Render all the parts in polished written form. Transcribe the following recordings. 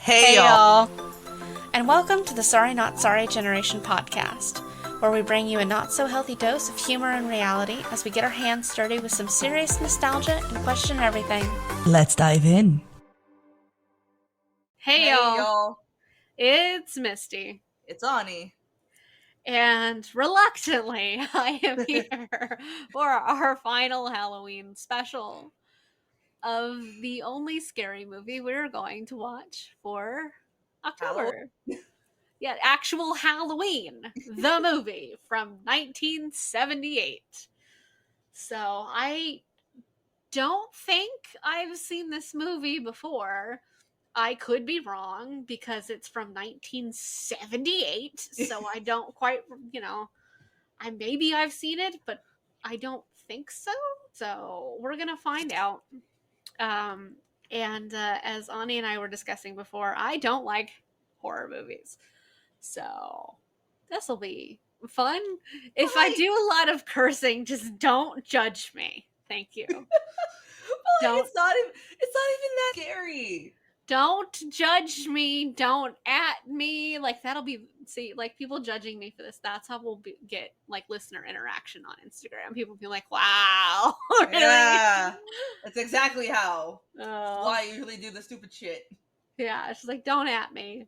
Hey y'all! And welcome to the Sorry Not Sorry Generation podcast, where we bring you a not-so-healthy dose of humor and reality as we get our hands dirty with some serious nostalgia and question everything. Let's dive in. Hey y'all! It's Misty. It's Ani. And reluctantly, I am here for our final Halloween special of the only scary movie we're going to watch for October. Yeah, actual Halloween, the movie from 1978. So I don't think I've seen this movie before. I could be wrong because it's from 1978, so I don't quite, maybe I've seen it, but I don't think so. So we're gonna find out. And as Ani and I were discussing before, I don't like horror movies. So this will be fun. If I do a lot of cursing, just don't judge me. Thank you. It's not even that scary. Don't judge me. Don't at me. Like that'll be people judging me for this. That's how we'll get like listener interaction on Instagram. People be like, "Wow, really?" Yeah, that's exactly how. Why I usually do the stupid shit. Yeah, she's like, "Don't at me."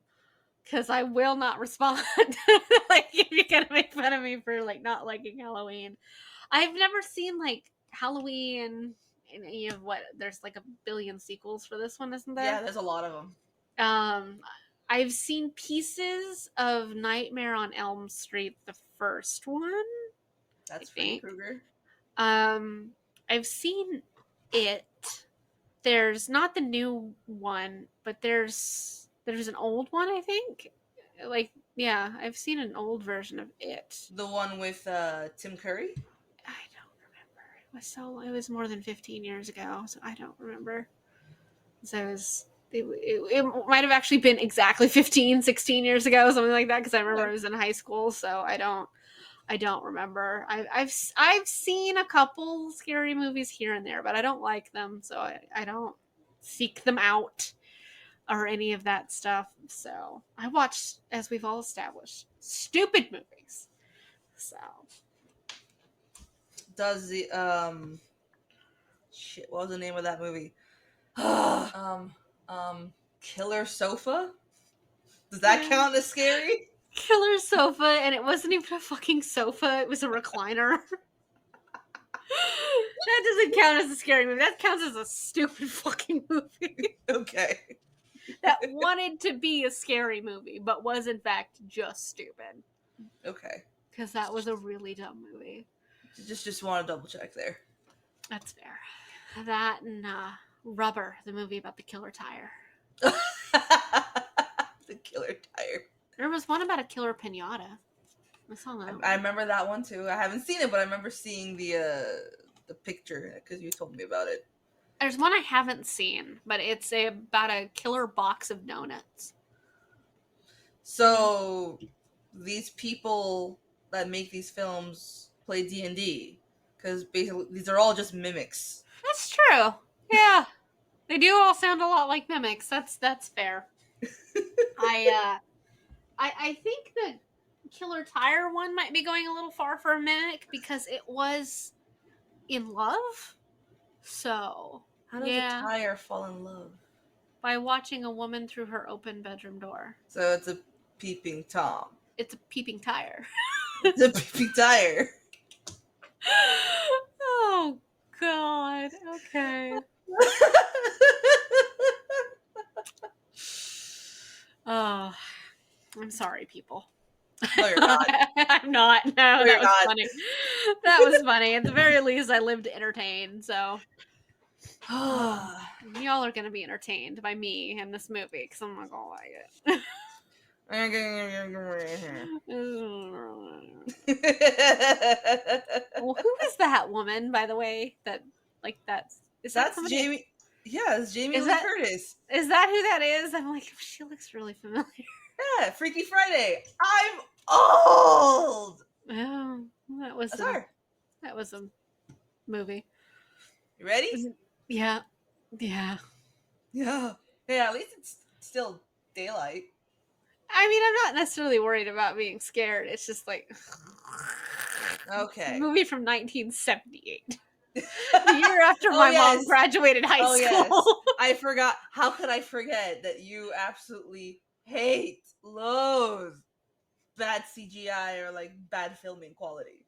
Because I will not respond. Like, if you're gonna make fun of me for like not liking Halloween, I've never seen like Halloween in any of there's like a billion sequels for this one, isn't there? Yeah, there's a lot of them. I've seen pieces of Nightmare on Elm Street, the first one. That's Freddy Krueger. I've seen it. There's not the new one, but there's an old one, I think. Like, yeah, I've seen an old version of it. The one with Tim Curry? I don't remember. It was more than 15 years ago, so I don't remember. So it might have actually been exactly 16 years ago, something like that, because I remember I was in high school, so I don't remember. I've seen a couple scary movies here and there, but I don't like them, so I don't seek them out or any of that stuff. So I watch, as we've all established, stupid movies. So does the what was the name of that movie? Killer Sofa? Does that count as scary? Killer Sofa, and it wasn't even a fucking sofa, it was a recliner. That doesn't count as a scary movie. That counts as a stupid fucking movie. Okay. That wanted to be a scary movie, but was in fact just stupid. Okay. Because that was a really dumb movie. Just want to double check there. That's fair. That and Rubber, the movie about the killer tire. The killer tire. There was one about a killer pinata. I saw that. I remember that one too. I haven't seen it, but I remember seeing the picture because you told me about it. There's one I haven't seen, but it's about a killer box of donuts. So these people that make these films play D&D because basically these are all just mimics. That's true. Yeah, they do all sound a lot like mimics. That's fair. I think the killer tire one might be going a little far for a mimic because it was in love. So how does a tire fall in love? By watching a woman through her open bedroom door. So it's a peeping Tom. It's a peeping tire. It's a peeping tire. Oh God. Okay. Oh, I'm sorry, people. No, you're not. I'm not. No, that was funny. That was funny. At the very least, I live to entertain, so y'all are gonna be entertained by me in this movie because I'm not gonna like it. Well, who is that woman, by the way? That's Jamie. Yeah, it's Jamie Lee Curtis. Is that who that is? I'm like, she looks really familiar. Yeah, Freaky Friday. I'm old. Oh, that's her. That was a movie. You ready? Yeah. Yeah. At least it's still daylight. I mean, I'm not necessarily worried about being scared. It's just like it's a Okay. movie from 1978, the year after Oh my mom yes. graduated high Oh yes. school. I forgot. How could I forget that you absolutely hate, loathe bad CGI or like bad filming quality?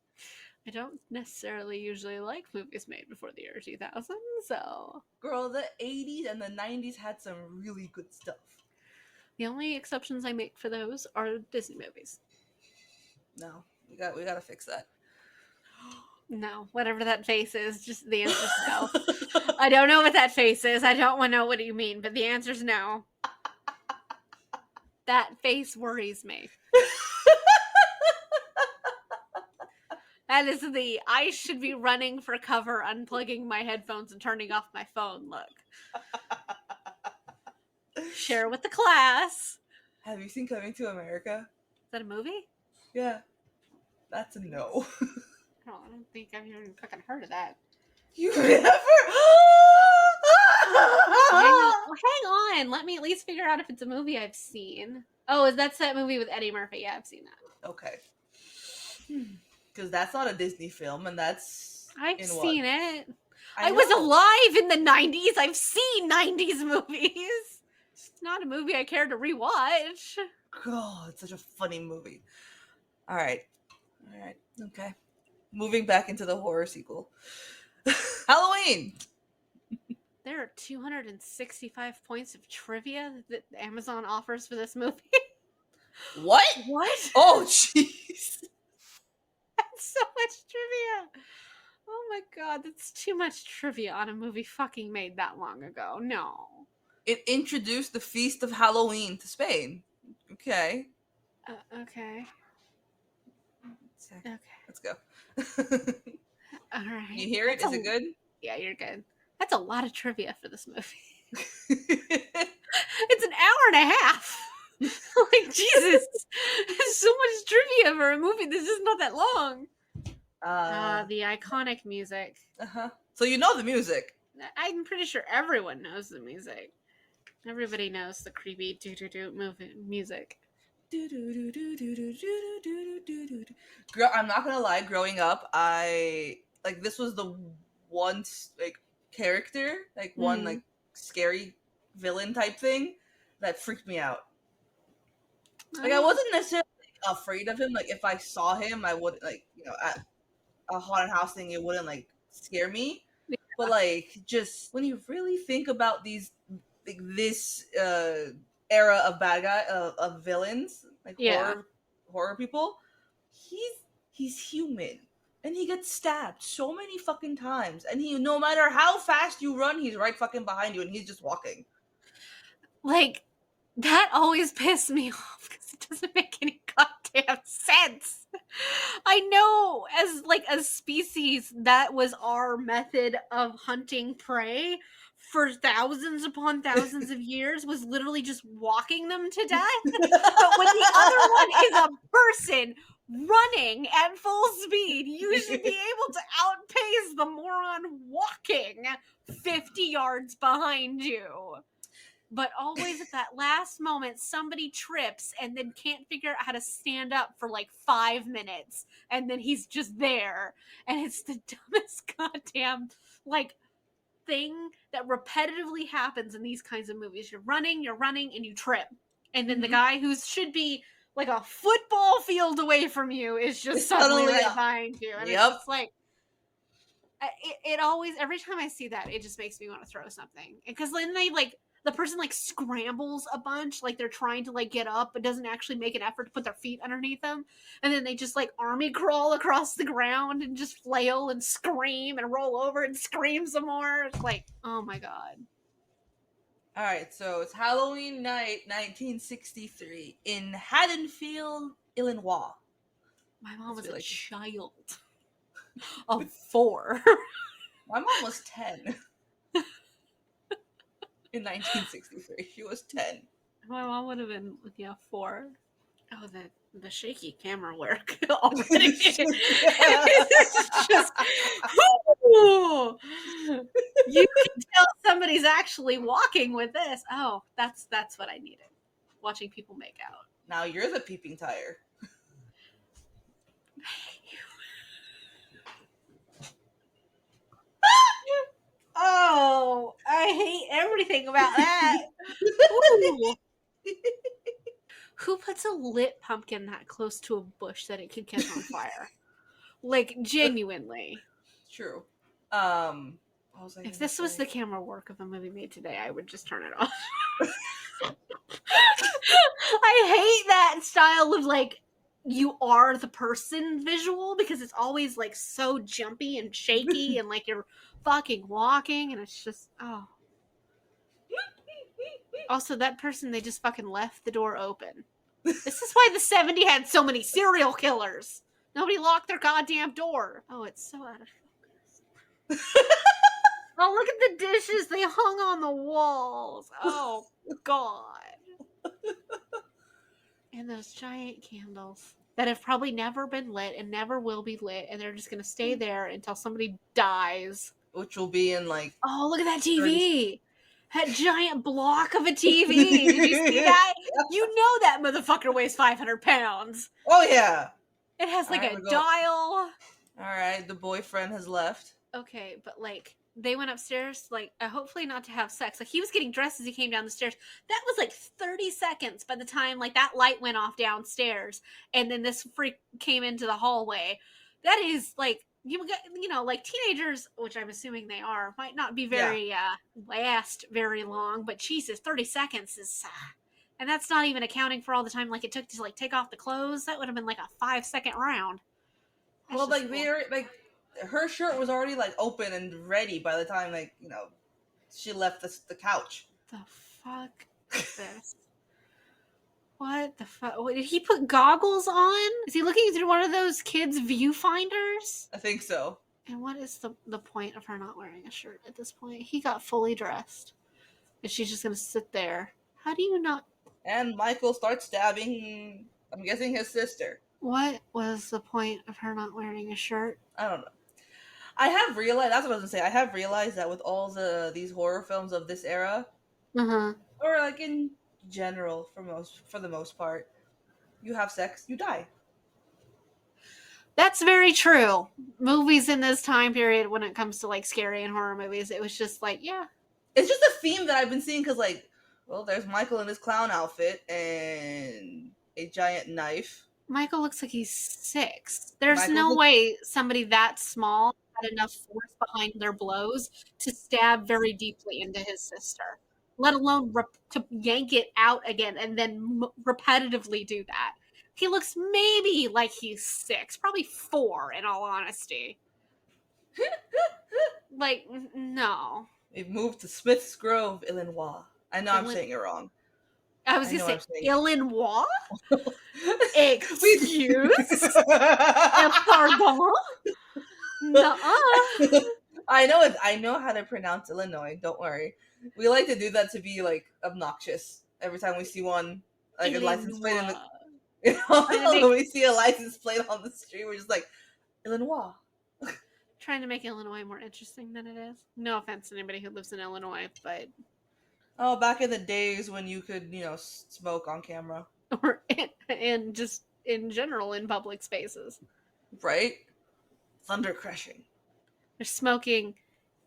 I don't necessarily usually like movies made before the year 2000, so Girl, the 80s and the 90s had some really good stuff. the only exceptions I make for those are Disney movies. No, we gotta fix that. No, whatever that face is, just the answer is no. I don't know what that face is. I don't want to know what you mean, but the answer is no. That face worries me. That is the I should be running for cover, unplugging my headphones and turning off my phone look. Share with the class. Have you seen Coming to America? Is that a movie? Yeah, that's a no. I don't think I've even fucking heard of that. You never? Hang on. Let me at least figure out if it's a movie I've seen. Oh, that's that movie with Eddie Murphy. Yeah, I've seen that. Okay. Because that's not a Disney film, and that's I've in seen what? it. I I was know. alive in the 90s. I've seen 90s movies. It's not a movie I care to rewatch. God, it's such a funny movie. All right. Okay. Moving back into the horror sequel. Halloween. There are 265 points of trivia that Amazon offers for this movie. What? What? Oh, jeez. That's so much trivia. Oh my god, that's too much trivia on a movie fucking made that long ago. No. It introduced the Feast of Halloween to Spain. Okay. Okay. Okay. Let's go. All right. You hear it? Is it good? Yeah, you're good. That's a lot of trivia for this movie. It's an hour and a half. Like, Jesus. There's so much trivia for a movie that's just not that long. The iconic music. So you know the music. I'm pretty sure everyone knows the music. Everybody knows the creepy do-do-do music. Girl, I'm not gonna lie, growing up, this was the one like character, like one like scary villain type thing that freaked me out. Like I wasn't necessarily afraid of him. Like if I saw him, I would at a haunted house thing, it wouldn't like scare me. Yeah. But like just when you really think about these like this era of bad guy of villains, like horror people, he's human. And he gets stabbed so many fucking times. And he no matter how fast you run, he's right fucking behind you and he's just walking. Like, that always pissed me off because it doesn't make any goddamn sense. I know as like a species that was our method of hunting prey for thousands upon thousands of years, was literally just walking them to death. But when the other one is a person running at full speed, you should be able to outpace the moron walking 50 yards behind you. But always at that last moment, somebody trips and then can't figure out how to stand up for like 5 minutes. And then he's just there. And it's the dumbest goddamn, like, thing that repetitively happens in these kinds of movies. You're running, and you trip. And then the guy who should be like a football field away from you is just suddenly right behind you. And it's just like, it always, every time I see that, it just makes me want to throw something. Because then they like, the person like scrambles a bunch, like they're trying to like get up, but doesn't actually make an effort to put their feet underneath them. And then they just like army crawl across the ground and just flail and scream and roll over and scream some more. It's like, oh my god. All right, so it's Halloween night, 1963, in Haddonfield, Illinois. My mom was a child of 4. My mom was 10. In 1963, she was 10. My mom would have been 4. Oh, the shaky camera work already. It's just, ooh, you can tell somebody's actually walking with this. Oh, that's what I needed. watching people make out. Now you're the peeping tire. Oh, I hate everything about that. Ooh. Who puts a lit pumpkin that close to a bush that it could catch on fire? Like, genuinely. True. What was I If gonna this was say? the camera work of a movie made today, I would just turn it off. I hate that style of like you are the person visual because it's always like so jumpy and shaky and like you're fucking walking and it's just oh. Also, that person they just fucking left the door open. This is why the 70s had so many serial killers. Nobody locked their goddamn door. Oh, it's so out of focus. Oh, look at the dishes. They hung on the walls. Oh, God. And those giant candles that have probably never been lit and never will be lit. And they're just going to stay there until somebody dies. Which will be in like. Oh, look at that 30 TV. That giant block of a TV. Did you see that? You know that motherfucker weighs 500 pounds. Oh yeah. It has like Alright, a we go. dial. Alright, the boyfriend has left. Okay, but like they went upstairs, like hopefully not to have sex. Like he was getting dressed as he came down the stairs. That was like 30 seconds by the time like that light went off downstairs, and then this freak came into the hallway. That is like you know like teenagers, which I'm assuming they are, might not be very last very long, but Jesus, 30 seconds is. And that's not even accounting for all the time like it took to like take off the clothes. That would have been like a 5-second round. That's Well, like cool. they're like her shirt was already like open and ready by the time like she left the couch. The fuck is this? What the fuck? Did he put goggles on? Is he looking through one of those kids' viewfinders? I think so. And what is the point of her not wearing a shirt at this point? He got fully dressed. And she's just gonna sit there. How do you not? And Michael starts stabbing, I'm guessing, his sister. What was the point of her not wearing a shirt? I don't know. I have realized, that's what I was gonna say, I have realized that with all these horror films of this era, Uh-huh. or like in general for the most part, you have sex, you die. That's very true. Movies in this time period, when it comes to like scary and horror movies, it was just like, yeah. It's just a theme that I've been seeing because, like, well, there's Michael in his clown outfit and a giant knife. Michael looks like he's 6. There's Michael no looks- way somebody that small had enough force behind their blows to stab very deeply into his sister, let alone to yank it out again and then repetitively do that. He looks maybe like he's 6, probably 4 in all honesty. Like, no. We've moved to Smith's Grove, Illinois. I know I'm saying it wrong. I was I going know to say, I'm Illinois? Excuse? Pardon? Nuh-uh. I know how to pronounce Illinois. Don't worry. We like to do that to be like obnoxious every time we see one, like a license plate in the. When we see a license plate on the street, we're just like, Illinois. Trying to make Illinois more interesting than it is. No offense to anybody who lives in Illinois, but Oh, back in the days when you could, smoke on camera, or in just in general in public spaces. right? Thunder crashing. They're smoking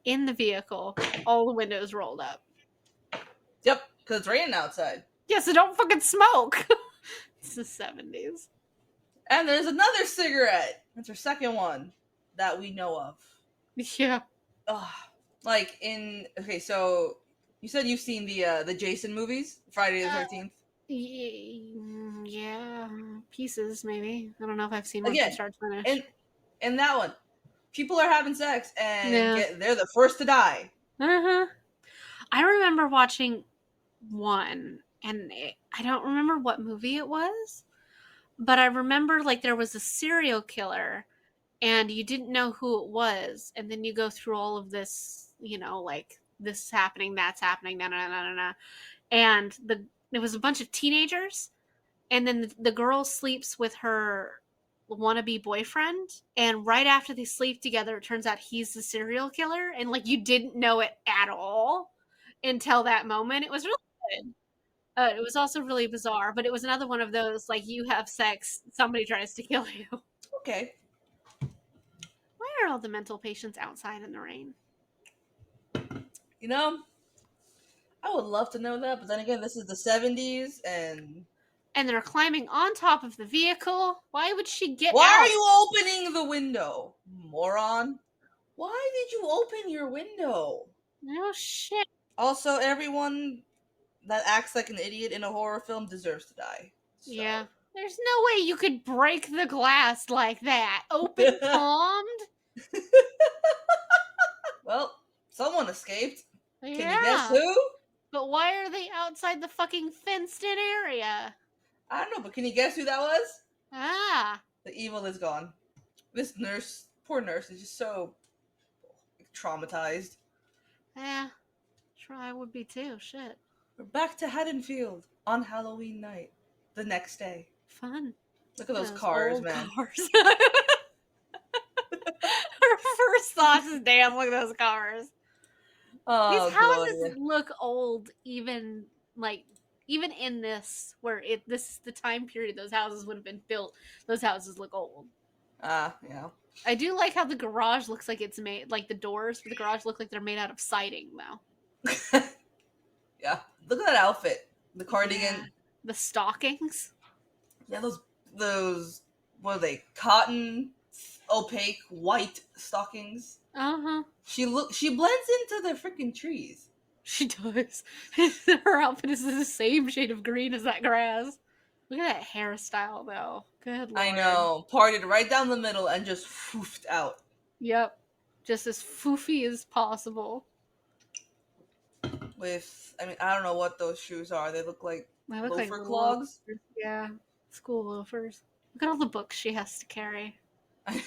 in the vehicle, all the windows rolled up. Yep, because it's raining outside. Yeah, so don't fucking smoke. It's the 70s. And there's another cigarette. That's our second one that we know of. Yeah. Ugh. Like okay, so you said you've seen the Jason movies, Friday the 13th. Yeah, pieces maybe. I don't know if I've seen one Again, from start to finish. And that one, people are having sex and they're the first to die. Uh-huh. I remember watching one, and I don't remember what movie it was, but I remember like there was a serial killer, and you didn't know who it was, and then you go through all of this, like this is happening, that's happening, and it was a bunch of teenagers, and then the girl sleeps with her wannabe boyfriend, and right after they sleep together, it turns out he's the serial killer, and like you didn't know it at all until that moment. It was really good. It was also really bizarre, but it was another one of those like you have sex, somebody tries to kill you. Okay. Why are all the mental patients outside in the rain? You know, I would love to know that, but then again, this is the 70s, and And they're climbing on top of the vehicle. Why would she get why are out? you opening the window, moron? Why did you open your window? No shit. Also, everyone that acts like an idiot in a horror film deserves to die. Yeah. So, There's no way you could break the glass like that. Open palmed? well, someone escaped. Can you guess Yeah. who? But why are they outside the fucking fenced in area? I don't know, but can you guess who that was? Ah. The evil is gone. This nurse, poor nurse, is just so traumatized. Yeah. Sure, I would be too. Shit. We're back to Haddonfield on Halloween night, the next day. Fun. Look at those Those cars, old man. cars. Her first thoughts is damn, look at those cars. These Oh, houses Gloria. look old, even like even in this where this is the time period those houses would have been built. Those houses look old. Ah, yeah. I do like how the garage looks like it's made like the doors for the garage look like they're made out of siding though. Yeah. Look at that outfit. The Yeah. cardigan. The stockings. Yeah, those what are they? Cotton, opaque, white stockings. Uh-huh. She blends into the freaking trees. She does. Her outfit is the same shade of green as that grass. Look at that hairstyle though. Good I lord. know. Parted right down the middle and just foofed out. Yep. Just as foofy as possible. With I don't know what those shoes are. They look like They look like loafer little clogs. loafers. Yeah. School loafers. Look at all the books she has to carry. I can't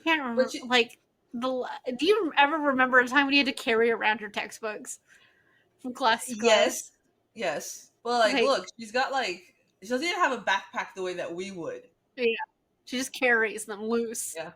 But remember. she, Like, do you ever remember a time when you had to carry around your textbooks from class to class? yes, yes. But like, Like, look, she's got like she doesn't even have a backpack the way that we would. yeah. She just carries them loose. Yeah,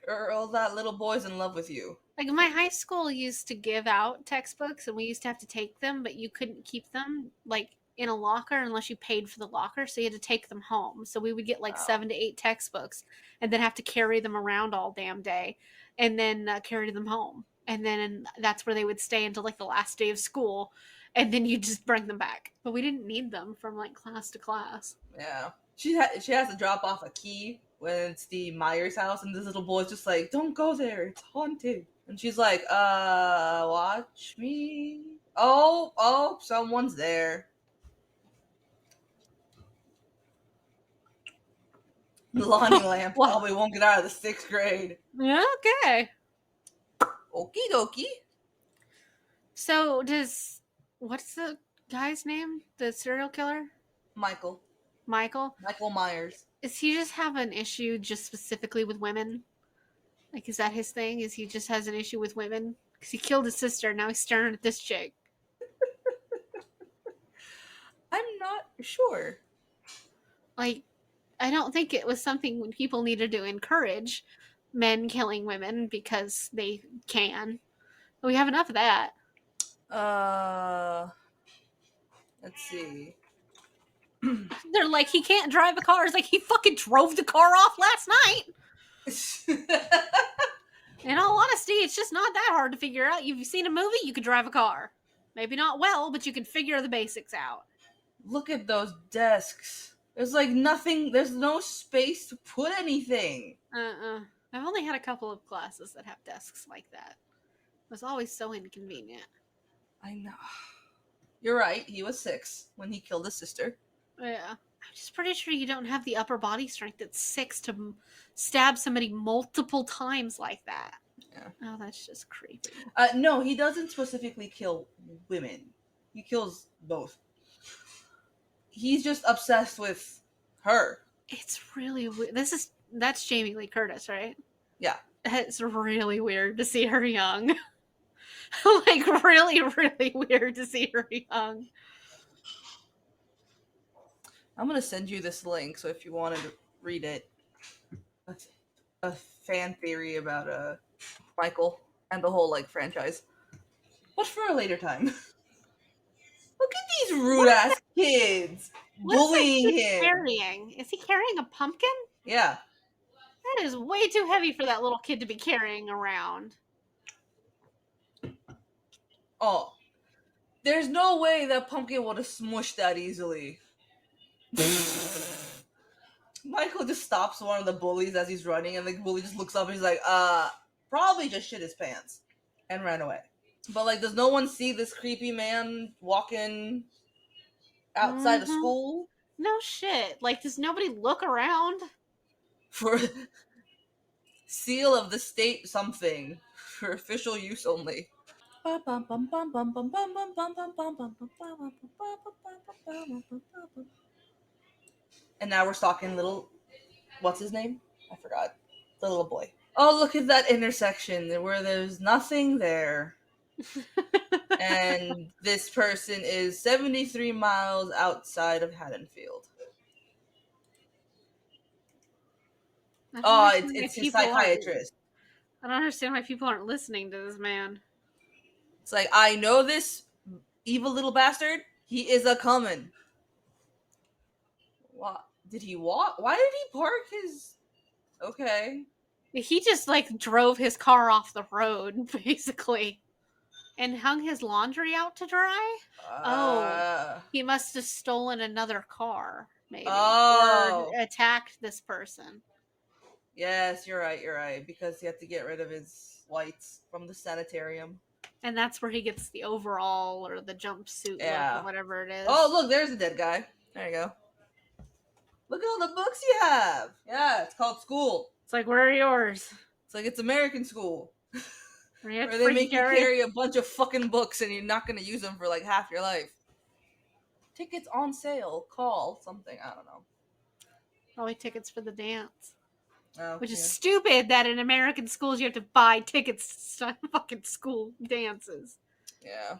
girl, that little boy's in love with you. Like my high school used to give out textbooks and we used to have to take them, but you couldn't keep them like in a locker unless you paid for the locker, so you had to take them home. So we would get like Oh, 7 to 8 textbooks and then have to carry them around all damn day and then carry them home. And then that's where they would stay until like the last day of school and then you just bring them back. But we didn't need them from like class to class. yeah. She has to drop off a key when it's the Myers house, and this little boy's just like, "Don't go there, it's haunted." And she's like, watch me." Oh, someone's there. The Lonnie lamp Well, probably won't get out of the 6th grade. yeah, okay. Okie dokie. So does what's the guy's name? The serial killer? Michael. Michael? Michael Myers. Is he just have an issue just specifically with women? Like, is that his thing? Is he just has an issue with women? Because he killed his sister. Now he's staring at this chick. I'm not sure. Like, I don't think it was something people needed to encourage men killing women because they can. We have enough of that. Uh, let's see. They're like, he can't drive a car. It's like, he fucking drove the car off last night. In all honesty, it's just not that hard to figure out. You've seen a movie, you could drive a car. Maybe not well, but you can figure the basics out. Look at those desks. There's like nothing, there's no space to put anything. I've only had a couple of classes that have desks like that. It was always so inconvenient. I know. You're right, he was 6 when he killed his sister. Yeah. I'm just pretty sure you don't have the upper body strength at 6 to stab somebody multiple times like that. Yeah. Oh, that's just creepy. No, he doesn't specifically kill women. He kills both. He's just obsessed with her. It's really weird. That's Jamie Lee Curtis, right? Yeah. It's really weird to see her young. Like, really, really weird to see her young. I'm gonna send you this link, so if you wanted to read it, a, a fan theory about Michael and the whole like franchise, but for a later time. Look at these rude ass kids What is that bullying kid him. carrying? Is he carrying a pumpkin? Yeah. That is way too heavy for that little kid to be carrying around. Oh, there's no way that pumpkin would have smushed that easily. Michael just stops one of the bullies as he's running, and the bully just looks up and he's like, probably just shit his pants and ran away. But, like, does no one see this creepy man walking outside of Mm-hmm. school No shit. Like, does nobody look around? for seal of the state something for official use only? And now we're stalking little, what's his name? I forgot. The little boy. Oh, look at that intersection where there's nothing there. And this person is 73 miles outside of Haddonfield. I don't Oh, understand why it's his people aren't. psychiatrist. I don't understand why people aren't listening to this man. It's like, I know this evil little bastard. He is a coming. What? Did he walk? Why did he park his. Okay. He just like drove his car off the road, basically, and hung his laundry out to dry. Oh, Uh. he must have stolen another car, maybe, or Oh. attacked this person. Yes, you're right, you're right. Because he had to get rid of his whites from the sanitarium. And that's where he gets the overall or the jumpsuit look or Yeah. whatever it is. Oh, look, there's a dead guy. There you go. Look at all the books you have. Yeah, it's called school. It's like, where are yours? It's like it's American school. Where Where they make you carry a bunch of fucking books and you're not going to use them for like half your life. Tickets on sale. Call something. I don't know. Probably tickets for the dance. Oh, Which is yeah. stupid that in American schools you have to buy tickets to fucking school dances. Yeah.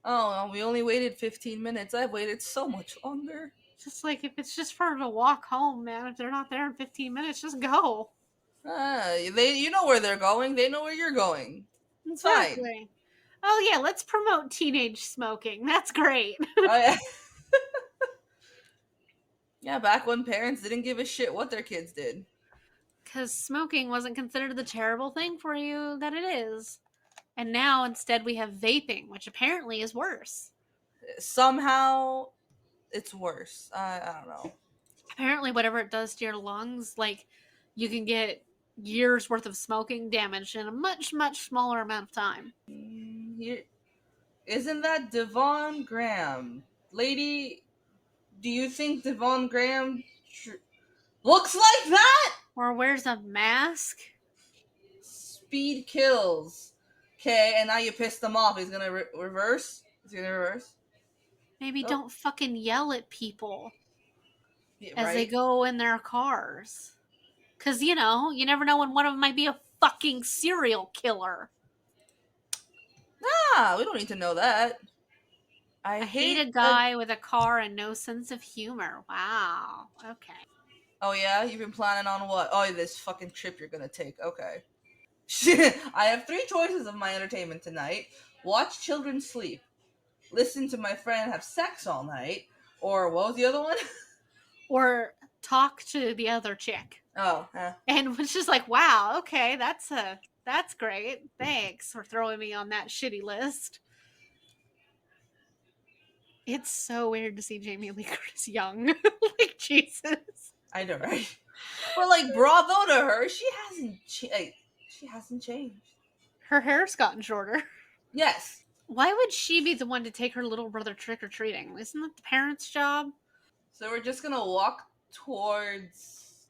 Oh, well, we only waited 15 minutes. I've waited so much longer. Just like if it's just for her to walk home, man, if they're not there in 15 minutes, just go. You know where they're going. They know where you're going. It's fine. Exactly. Oh yeah, let's promote teenage smoking. That's great. Oh, yeah. Yeah, back when parents didn't give a shit what their kids did. Because smoking wasn't considered the terrible thing for you that it is. And now instead we have vaping, which apparently is worse. Somehow, it's worse. I don't know. Apparently, whatever it does to your lungs, like you can get years worth of smoking damage in a much, much smaller amount of time. Isn't that Devon Graham? Lady, do you think Devon Graham looks like that? Or wears a mask. Speed kills. Okay, and now you pissed him off. He's gonna reverse? Is he gonna reverse? Maybe Oh. don't fucking yell at people Yeah, as right? they go in their cars. Because, you know, you never know when one of them might be a fucking serial killer. Nah, we don't need to know that. I hate a guy with a car and no sense of humor. Wow. Okay. Oh yeah, you've been planning on what? Oh, this fucking trip you're gonna take. Okay. I have 3 choices of my entertainment tonight: watch children sleep, listen to my friend have sex all night, or what was the other one? Or talk to the other chick. Oh, And was just like, wow, okay, that's great. Thanks for throwing me on that shitty list. It's so weird to see Jamie Lee Curtis young. Like, Jesus. I know, right? But like, bravo to her. She hasn't changed. Her hair's gotten shorter. Yes. Why would she be the one to take her little brother trick or treating? Isn't that the parents' job? So we're just gonna walk towards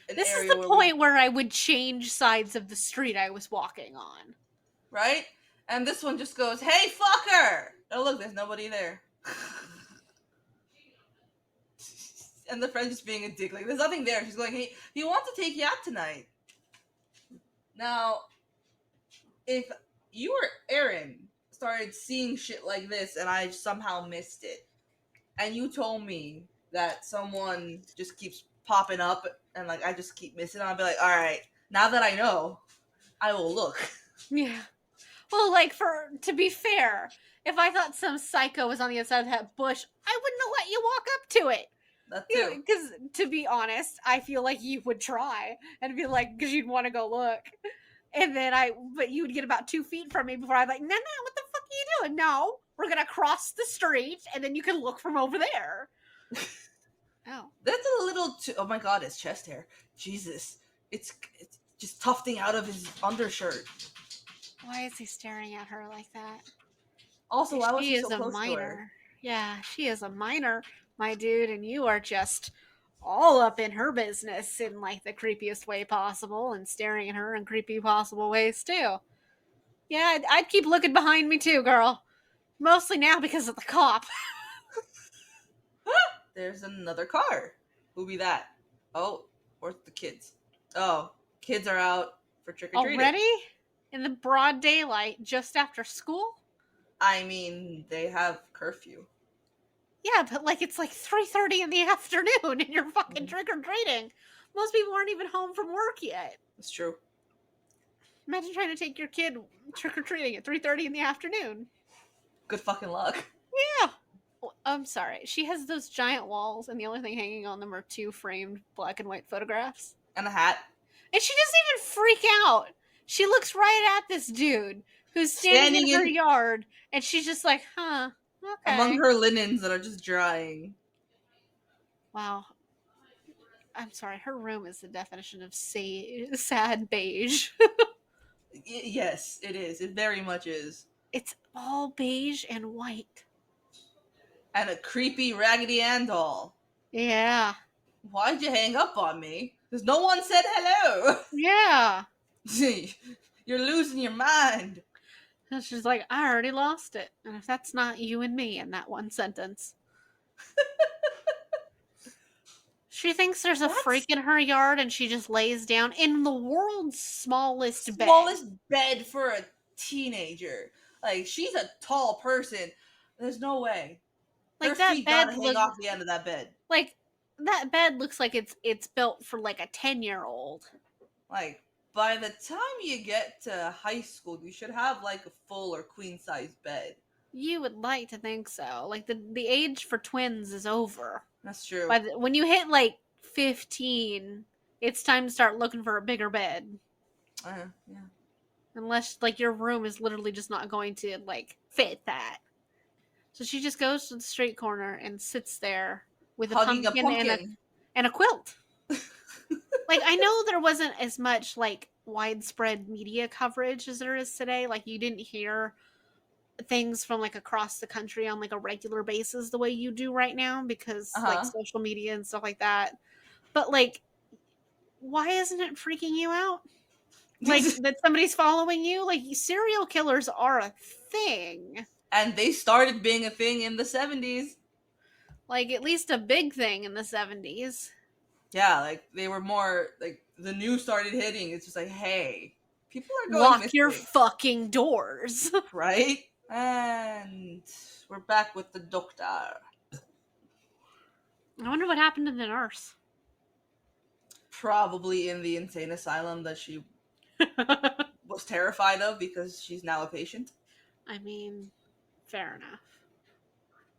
an This is area the where point where I would change sides of the street I was walking on. right? And this one just goes, "Hey, fucker!" Oh, look, there's nobody there. And the friend just being a dick. Like, there's nothing there. She's going, "Hey, he wants to take you out tonight." Now, if you or Aaron started seeing shit like this and I somehow missed it, and you told me that someone just keeps popping up and like I just keep missing, I'll be like, all right, now that I know, I will look. Yeah. Well, like, to be fair, If I thought some psycho was on the other side of that bush, I wouldn't have let you walk up to it. That You too. know, because to be honest, I feel like you would try and be like, because you'd want to go look. And then but you would get about 2 feet from me before I'd like, no, no, what the fuck are you doing? No, we're gonna cross the street and then you can look from over there. Oh, That's a little too. Oh my god, his chest hair. Jesus, it's just tufting out of his undershirt. why is he staring at her like that? Also, why was She he is so a close to her? minor. Yeah, she is a minor, my dude, and you are just all up in her business in like the creepiest way possible and staring at her in creepy possible ways too. Yeah, I'd keep looking behind me too, girl. Mostly now because of the cop. There's another car. Who be that? Oh, where's the kids? Oh, kids are out for trick or treating. Already? In the broad daylight, just after school? I mean, they have curfew. Yeah, but like it's like 3:30 in the afternoon and you're fucking Mhm. trick or treating. Most people aren't even home from work yet. It's true. Imagine trying to take your kid trick or treating at 3:30 in the afternoon. Good fucking luck. Yeah. Well, I'm sorry. She has those giant walls, and the only thing hanging on them are two framed black and white photographs. And a hat. And she doesn't even freak out. She looks right at this dude who's standing in Standing her in yard, and she's just like, huh, among okay. her linens that are just drying. Wow. I'm sorry. Her room is the definition of sad beige. Yes, it is. It very much is. It's all beige and white. And a creepy Raggedy Ann doll. Yeah. Why'd you hang up on me? Because no one said hello. Yeah. You're losing your mind. And she's like, I already lost it. And if that's not you and me in that one sentence. She thinks there's a freak That's in her yard and she just lays down in the world's smallest bed. smallest bed for a teenager. Like, she's a tall person. There's no way. Her Like that feet gotta bed hang look off the end of that bed. like that bed looks like it's built for like a 10-year-old. Like, by the time you get to high school, you should have like a full or queen size bed. You would like to think so. Like the age for twins is over. That's true. When you hit like 15, it's time to start looking for a bigger bed. Yeah. Unless like your room is literally just not going to like fit that. So she just goes to the street corner and sits there with a Hugging a pumpkin and pumpkin. a quilt. Like I know there wasn't as much like widespread media coverage as there is today. Like you didn't hear things from like across the country on like a regular basis the way you do right now because like Uh-huh. social media and stuff like that. But like why isn't it freaking you out? Like that somebody's following you? Like serial killers are a thing. And they started being a thing in the 70s. Like at least a big thing in the 70s. Yeah, like they were more like the news started hitting. It's just like, hey, people are going Lock your missing, fucking doors. right? And we're back with the doctor. I wonder what happened to the nurse. Probably in the insane asylum that she was terrified of because she's now a patient. I mean, fair enough.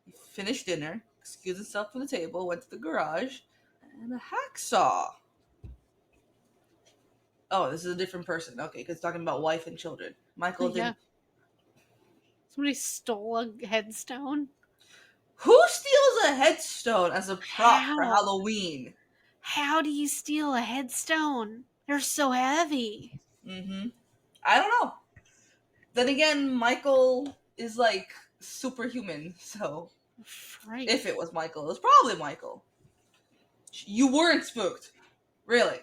He finished dinner, excused himself from the table, went to the garage, and a hacksaw. Oh, this is a different person. Okay, because talking about wife and children. Michael Yeah. didn't. Somebody stole a headstone. Who steals a headstone as a prop for How? Halloween? How do you steal a headstone? They're so heavy. Mm-hmm. I don't know. Then again, Michael is like superhuman, so Freak. if it was Michael, it was probably Michael. You weren't spooked. Really.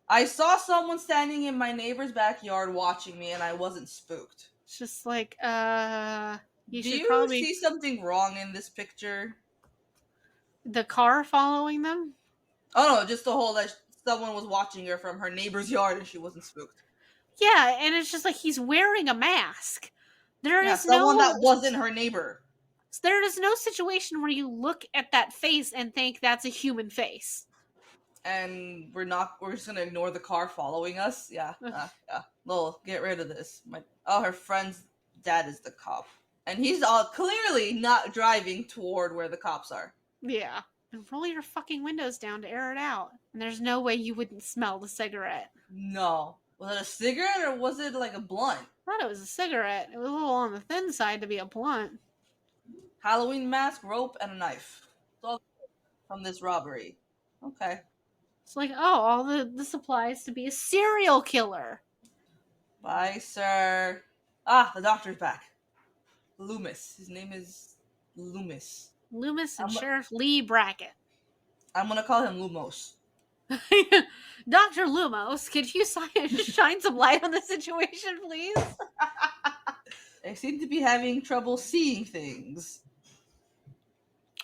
I saw someone standing in my neighbor's backyard watching me and I wasn't spooked. It's just like, you Do should you probably see something wrong in this picture? the car following them. Oh no, just the whole that someone was watching her from her neighbor's yard and she wasn't spooked. Yeah, and it's just like he's wearing a mask. There Yeah, is someone that no wasn't her neighbor. there is no situation where you look at that face and think that's a human face. And we're just gonna ignore the car following us. Yeah. Lol, get rid of this. Her friend's dad is the cop. And he's clearly not driving toward where the cops are. Yeah. And roll your fucking windows down to air it out. And there's no way you wouldn't smell the cigarette. No. Was it a cigarette or was it like a blunt? I thought it was a cigarette. It was a little on the thin side to be a blunt. Halloween mask, rope, and a knife. It's all from this robbery. Okay. It's like, oh, all the supplies to be a serial killer. Bye, sir. Ah, the doctor's back. Loomis. His name is Loomis. Loomis and I'm, Sheriff Lee Brackett. I'm gonna call him Lumos. Dr. Lumos, could you shine some light on the situation, please? I seem to be having trouble seeing things.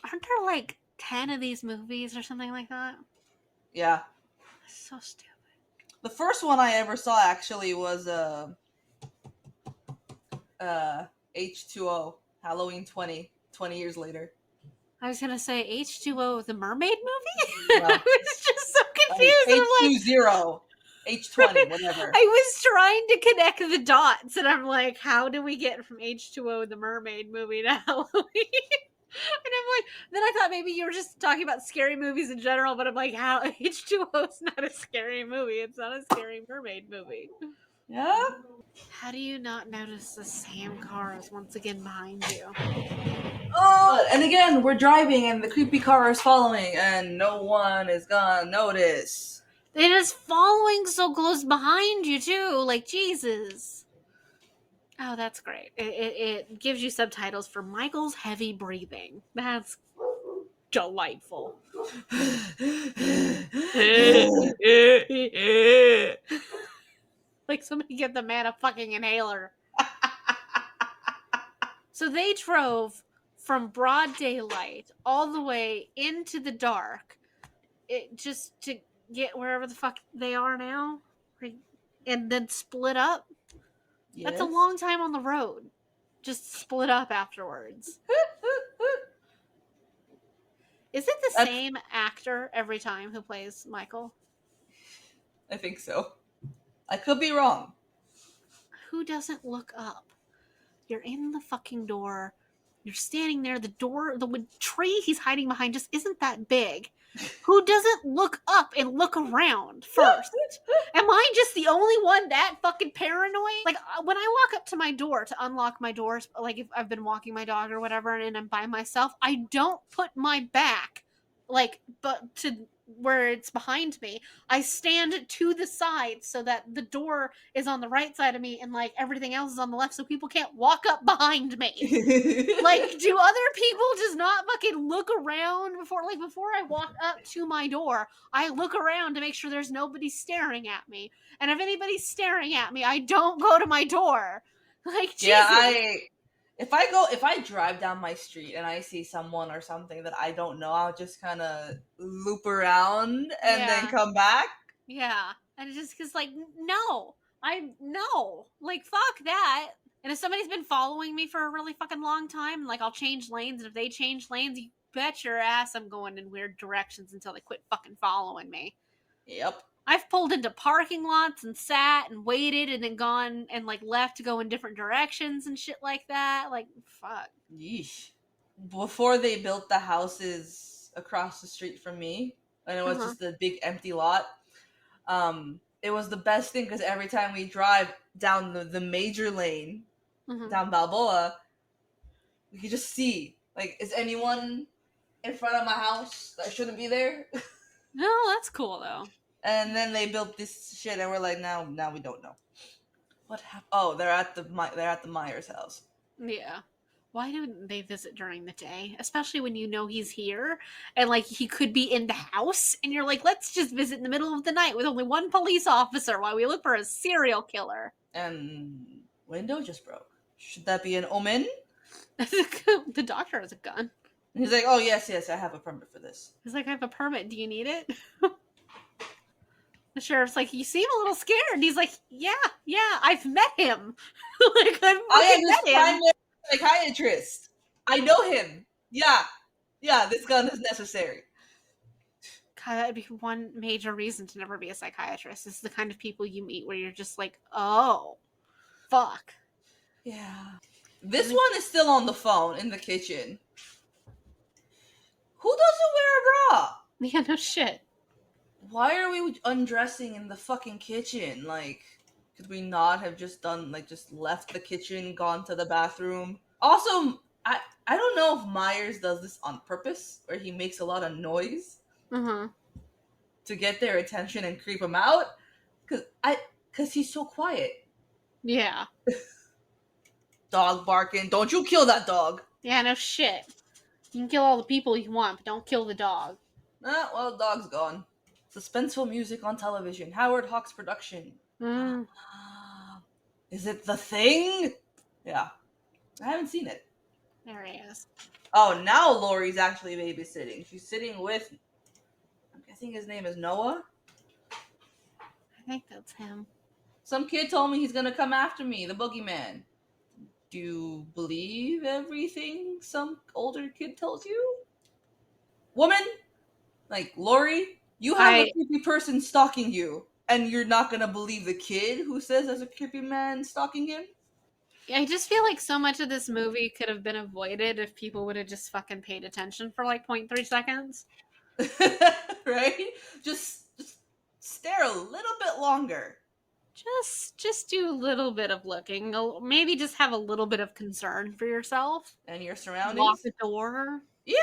Aren't there like 10 of these movies or something like that? Yeah. That's so stupid. The first one I ever saw actually was H2O, Halloween 20 years later. I was gonna say H2O, the mermaid movie? Well, I was just so confused. H20, H20, whatever. I was trying to connect the dots, and I'm like, how do we get from H2O, the mermaid movie, to Halloween? And I'm like, then I thought maybe you were just talking about scary movies in general, but I'm like, how H2O is not a scary movie. It's not a scary mermaid movie. Yeah? How do you not notice the same car is once again behind you? Oh, and again, we're driving and the creepy car is following and no one is gonna notice. It is following so close behind you, too. Like, Jesus. Oh, that's great. It gives you subtitles for Michael's heavy breathing. That's delightful. Like somebody give the man a fucking inhaler. So they drove from broad daylight all the way into the dark, just to get wherever the fuck they are now, and then split up. Yes. That's a long time on the road. Just split up afterwards. Is it the same actor every time who plays Michael? I think so. I could be wrong. Who doesn't look up? You're in the fucking door. You're standing there. The door, the tree he's hiding behind just isn't that big. Who doesn't look up and look around first? Am I just the only one that fucking paranoid? Like, when I walk up to my door to unlock my doors, like if I've been walking my dog or whatever and I'm by myself, I don't put my back, like, but to where it's behind me. I stand to the side so that the door is on the right side of me and like everything else is on the left so people can't walk up behind me. Like, do other people just not fucking look around before I walk up to my door? I look around to make sure there's nobody staring at me. And if anybody's staring at me, I don't go to my door. Like, Jesus. Yeah, if I drive down my street and I see someone or something that I don't know, I'll just kind of loop around and then come back. Yeah. And it's just because, like, no. Like, fuck that. And if somebody's been following me for a really fucking long time, like, I'll change lanes. And if they change lanes, you bet your ass I'm going in weird directions until they quit fucking following me. Yep. I've pulled into parking lots and sat and waited and then gone and, like, left to go in different directions and shit like that. Like, fuck. Yeesh. Before they built the houses across the street from me, and it was just a big empty lot, it was the best thing because every time we drive down the major lane, down Balboa, we could just see, like, is anyone in front of my house that shouldn't be there? No, that's cool though. And then they built this shit, and we're like, now we don't know what happened. Oh, they're at the Myers house. Yeah. Why don't they visit during the day? Especially when you know he's here and like he could be in the house and you're like, let's just visit in the middle of the night with only one police officer while we look for a serial killer. And window just broke. Should that be an omen? The doctor has a gun. And he's like, oh yes, I have a permit for this. He's like, I have a permit. Do you need it? The sheriff's like, you seem a little scared. And he's like, yeah, I've met him. Like, I am his primary psychiatrist. I know him. Yeah, this gun is necessary. God, that would be one major reason to never be a psychiatrist. It's the kind of people you meet where you're just like, oh, fuck. Yeah. This one is still on the phone in the kitchen. Who doesn't wear a bra? Yeah, no shit. Why are we undressing in the fucking kitchen? Like, could we not have just just left the kitchen, gone to the bathroom? Also, I don't know if Myers does this on purpose, or he makes a lot of noise Uh-huh. to get their attention and creep them out. Cause he's so quiet. Yeah. Dog barking. Don't you kill that dog. Yeah, no shit. You can kill all the people you want, but don't kill the dog. Ah, well, the dog's gone. Suspenseful music on television. Howard Hawks production. Mm, Is it The Thing? Yeah. I haven't seen it. there he is. Oh, now Lori's actually babysitting. She's sitting with, I'm guessing his name is Noah. I think that's him. Some kid told me he's gonna come after me, the boogeyman. Do you believe everything some older kid tells you? Woman, like Lori, you have a creepy person stalking you, and you're not gonna believe the kid who says there's a creepy man stalking him? I just feel like so much of this movie could have been avoided if people would have just fucking paid attention for like 0.3 seconds. Right? Just stare a little bit longer. Just do a little bit of looking. Maybe just have a little bit of concern for yourself. And your surroundings. Lock the door. Yeah,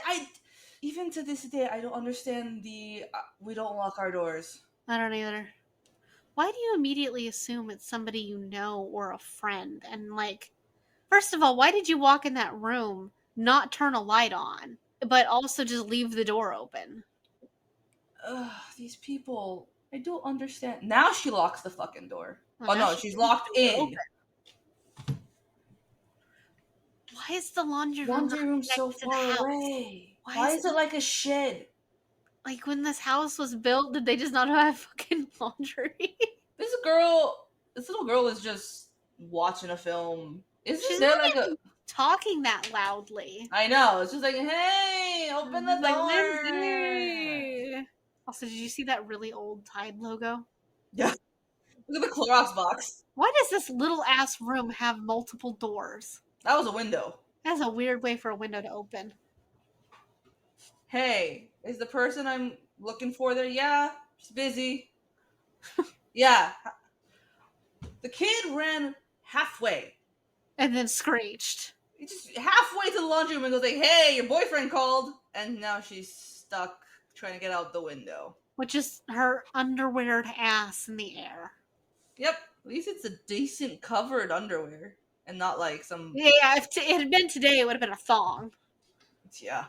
I even to this day I don't understand the we don't lock our doors. I don't either. Why do you immediately assume it's somebody you know or a friend? And like, first of all, why did you walk in that room, not turn a light on, but also just leave the door open? Ugh, these people. I don't understand. Now she locks the fucking door. Well, Oh now no, she's locked in. Why is the laundry room Laundry room's so connected to the far house? away. Why is it like a shed? Like when this house was built, did they just not have fucking laundry? This little girl is just watching a film. She's There not like even a? talking that loudly. I know. It's just like, hey, open the Like door. Lindsay. Also, did you see that really old Tide logo? Yeah. Look at the Clorox box. Why does this little ass room have multiple doors? That was a window. That's a weird way for a window to open. Hey, is the person I'm looking for there? Yeah, she's busy. Yeah. The kid ran halfway. And then screeched. Just halfway to the laundry room and goes like, hey, your boyfriend called. And now she's stuck trying to get out the window. With just her underweared ass in the air. Yep. At least it's a decent covered underwear. And not like some... Yeah, if it had been today, it would have been a thong. Yeah.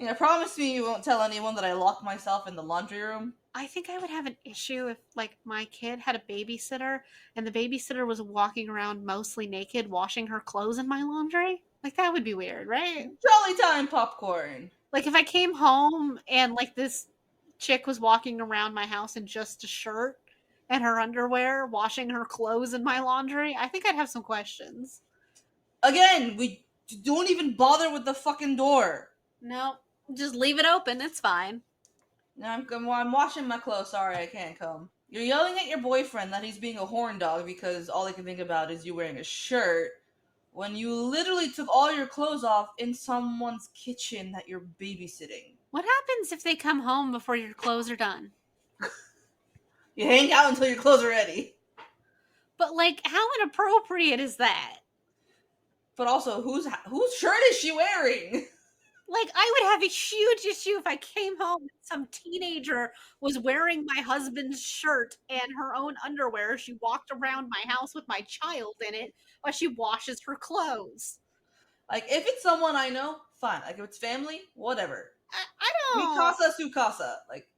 I promise me you won't tell anyone that I locked myself in the laundry room. I think I would have an issue if, like, my kid had a babysitter and the babysitter was walking around mostly naked, washing her clothes in my laundry. Like, that would be weird, right? Jolly time popcorn. Like, if I came home and, like, this chick was walking around my house in just a shirt and her underwear, washing her clothes in my laundry, I think I'd have some questions. Again, we don't even bother with the fucking door. No, just leave it open. It's fine. I'm washing my clothes. Sorry, I can't come. You're yelling at your boyfriend that he's being a horn dog because all he can think about is you wearing a shirt when you literally took all your clothes off in someone's kitchen that you're babysitting. What happens if they come home before your clothes are done? You hang out until your clothes are ready. But, like, how inappropriate is that? But also, whose shirt is she wearing? Like, I would have a huge issue if I came home and some teenager was wearing my husband's shirt and her own underwear. She walked around my house with my child in it while she washes her clothes. Like, if it's someone I know, fine. Like, if it's family, whatever. I don't. Mi casa su casa. Like,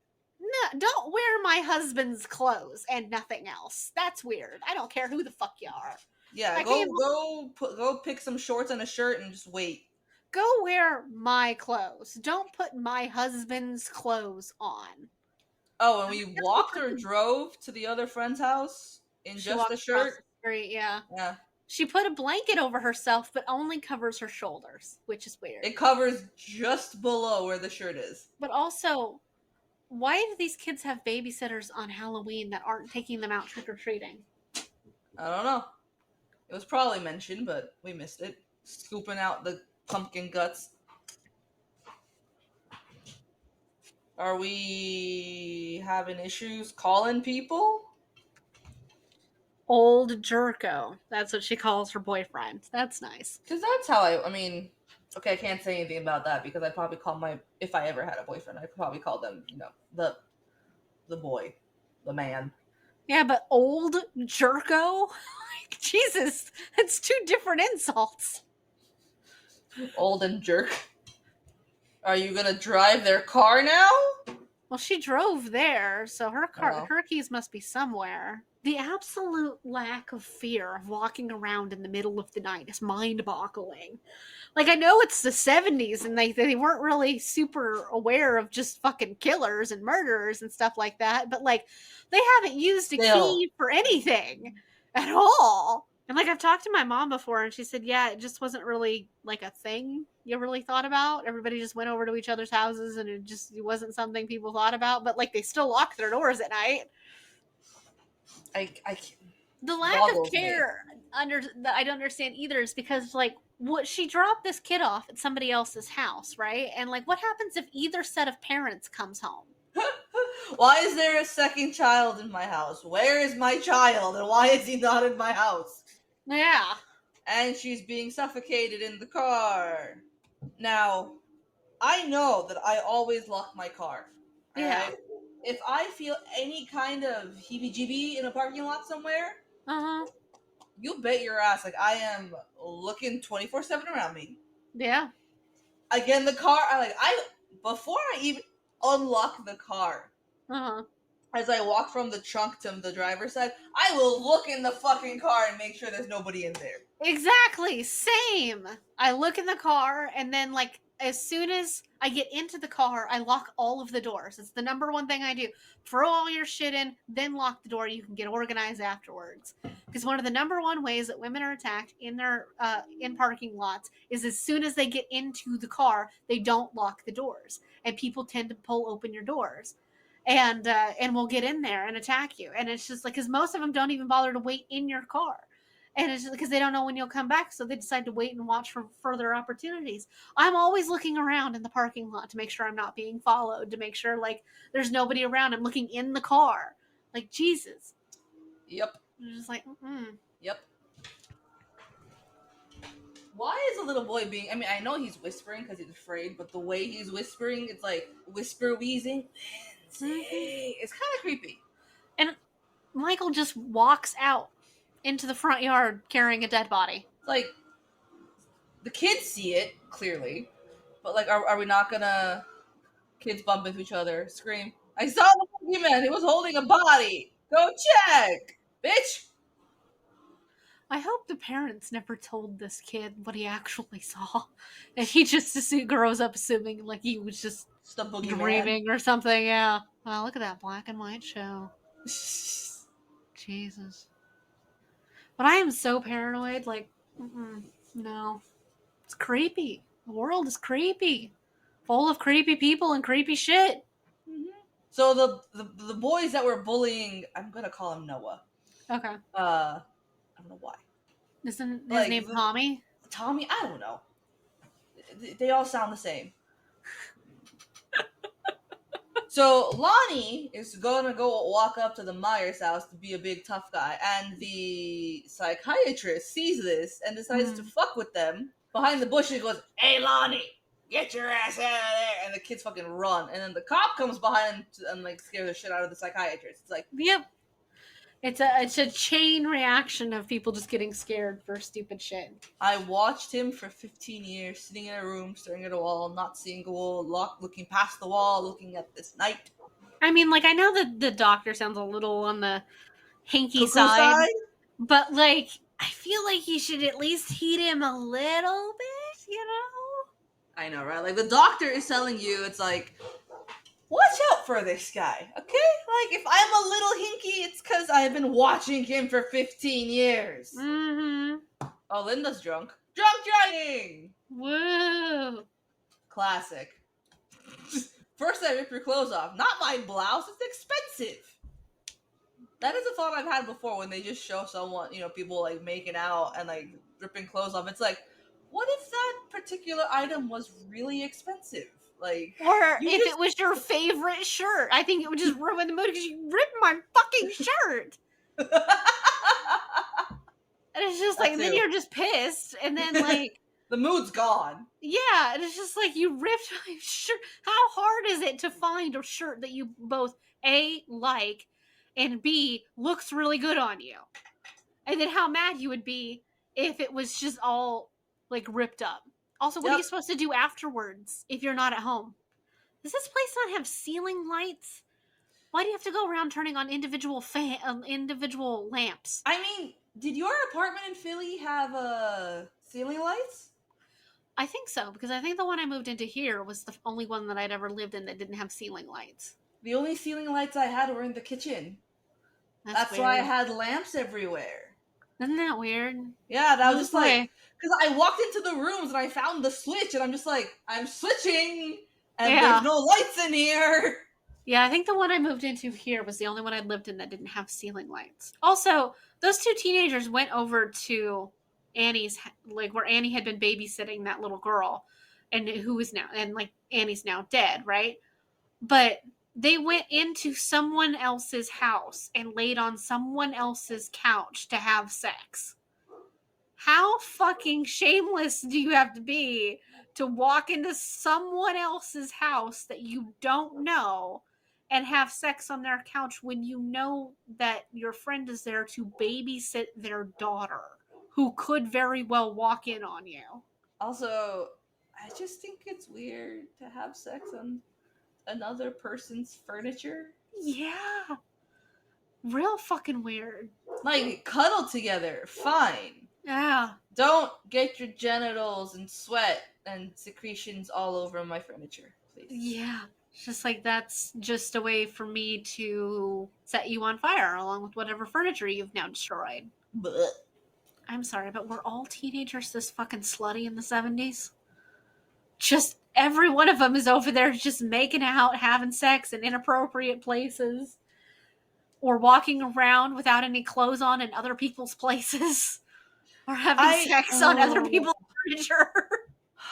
No, don't wear my husband's clothes and nothing else. That's weird. I don't care who the fuck you are. yeah, go pick some shorts and a shirt and just wait. Go wear my clothes. Don't put my husband's clothes on. Oh, and we walked or drove to the other friend's house in She just walked a across shirt. the street, yeah. Yeah. She put a blanket over herself, but only covers her shoulders, which is weird. It covers just below where the shirt is. But also, why do these kids have babysitters on Halloween that aren't taking them out trick or treating? I don't know. It was probably mentioned, but we missed it. Scooping out the pumpkin guts. Are we having issues calling people? Old Jerko. That's what she calls her boyfriend. That's nice. Because that's how I mean, okay, I can't say anything about that because I'd probably call if I ever had a boyfriend, I'd probably call them, the boy, the man. Yeah, but old Jerko? Jesus, that's two different insults. Old and jerk. Are you gonna drive their car now? Well, she drove there, so Oh. her keys must be somewhere. The absolute lack of fear of walking around in the middle of the night is mind-boggling. Like, I know it's the 70s and they weren't really super aware of just fucking killers and murderers and stuff like that, but like they haven't used a Still. key for anything at all. And like I've talked to my mom before and she said, yeah, it just wasn't really like a thing you really thought about. Everybody just went over to each other's houses and it wasn't something people thought about, but like they still lock their doors at night. I The lack of boggles me. care that I don't understand either is because like what she dropped this kid off at somebody else's house, right? And like what happens if either set of parents comes home? Why is there a second child in my house? Where is my child and why is he not in my house? Yeah. And she's being suffocated in the car. Now, I know that I always lock my car. Yeah. Alright? If I feel any kind of heebie jeebie in a parking lot somewhere, Uh-huh. you bet your ass, like, I am looking 24/7 around me. Yeah. Again, the car, before I even unlock the car, Uh-huh. as I walk from the trunk to the driver's side, I will look in the fucking car and make sure there's nobody in there. Exactly. Same. I look in the car and then like as soon as I get into the car, I lock all of the doors. It's the number one thing I do. Throw all your shit in, then lock the door. You can get organized afterwards. Because one of the number one ways that women are attacked in their in parking lots is as soon as they get into the car, they don't lock the doors, and people tend to pull open your doors, and will get in there and attack you. And it's just like because most of them don't even bother to wait in your car. And it's just because they don't know when you'll come back, so they decide to wait and watch for further opportunities. I'm always looking around in the parking lot to make sure I'm not being followed, to make sure like there's nobody around. I'm looking in the car, like Jesus. Yep. I'm just like, Yep. Why is a little boy being? I mean, I know he's whispering because he's afraid, but the way he's whispering, it's like whisper wheezing. It's kind of creepy. And Michael just walks out into the front yard carrying a dead body. It's like the kids see it clearly, but like, are we not gonna kids bump into each other, scream? I saw the boogeyman. He was holding a body. Go check, bitch. I hope the parents never told this kid what he actually saw, and he just grows up assuming like he was just It's the boogeyman. dreaming or something. Yeah. Wow, look at that black and white show. Jesus. But I am so paranoid. Like, no, it's creepy. The world is creepy, full of creepy people and creepy shit. So the boys that were bullying, I'm gonna call him Noah. Okay. I don't know why. Isn't his Like, name Tommy? Tommy, I don't know. They all sound the same. So Lonnie is gonna go walk up to the Myers house to be a big tough guy, and the psychiatrist sees this and decides to fuck with them. Behind the bushes, he goes, "Hey, Lonnie, get your ass out of there!" And the kids fucking run, and then the cop comes behind him and like scares the shit out of the psychiatrist. It's like, Yep. It's a chain reaction of people just getting scared for stupid shit. I watched him for 15 years, sitting in a room, staring at a wall, not seeing a wall, looking past the wall, looking at this night. I mean, like I know that the doctor sounds a little on the hinky Cuckoo side, but like I feel like you should at least heat him a little bit, you know? I know, right? Like the doctor is telling you, it's like, watch out for this guy, okay? Like if I'm a little hinky, it's because I've been watching him for 15 years. Mm-hmm. Oh, Linda's drunk. Drunk driving! Woo! Classic. First I rip your clothes off. Not my blouse, it's expensive. That is a thought I've had before when they just show someone, people like making out and like ripping clothes off. It's like, what if that particular item was really expensive? Like, Or you if just. it was your favorite shirt, I think it would just ruin the mood because you ripped my fucking shirt. And it's just That like, then too. you're just pissed. And then, like, The mood's gone. yeah, and it's just like, you ripped my shirt. How hard is it to find a shirt that you both A, like, and B, looks really good on you? And then how mad you would be if it was just all, like, ripped up. Also, what are you Yep. supposed to do afterwards if you're not at home? Does this place not have ceiling lights? Why do you have to go around turning on individual lamps? I mean, did your apartment in Philly have ceiling lights? I think so, because I think the one I moved into here was the only one that I'd ever lived in that didn't have ceiling lights. The only ceiling lights I had were in the kitchen. That's That's why I weird. had lamps everywhere. Isn't that weird? Yeah, that was Move just like, away. because I walked into the rooms and I found the switch, and I'm just like, I'm switching, and there's Yeah. no lights in here. Yeah, I think the one I moved into here was the only one I lived in that didn't have ceiling lights. Also, those two teenagers went over to Annie's, like where Annie had been babysitting that little girl, and who is now, and like Annie's now dead, right? But they went into someone else's house and laid on someone else's couch to have sex. How fucking shameless do you have to be to walk into someone else's house that you don't know and have sex on their couch when you know that your friend is there to babysit their daughter who could very well walk in on you? Also, I just think it's weird to have sex on another person's furniture. Yeah. Real fucking weird. Like, cuddle together, fine. Yeah. Don't get your genitals and sweat and secretions all over my furniture, please. Yeah. It's just like that's just a way for me to set you on fire along with whatever furniture you've now destroyed. Blech. I'm sorry, but were all teenagers this fucking slutty in the 70s? Just every one of them is over there just making out, having sex in inappropriate places, or walking around without any clothes on in other people's places, or having sex on other people's furniture.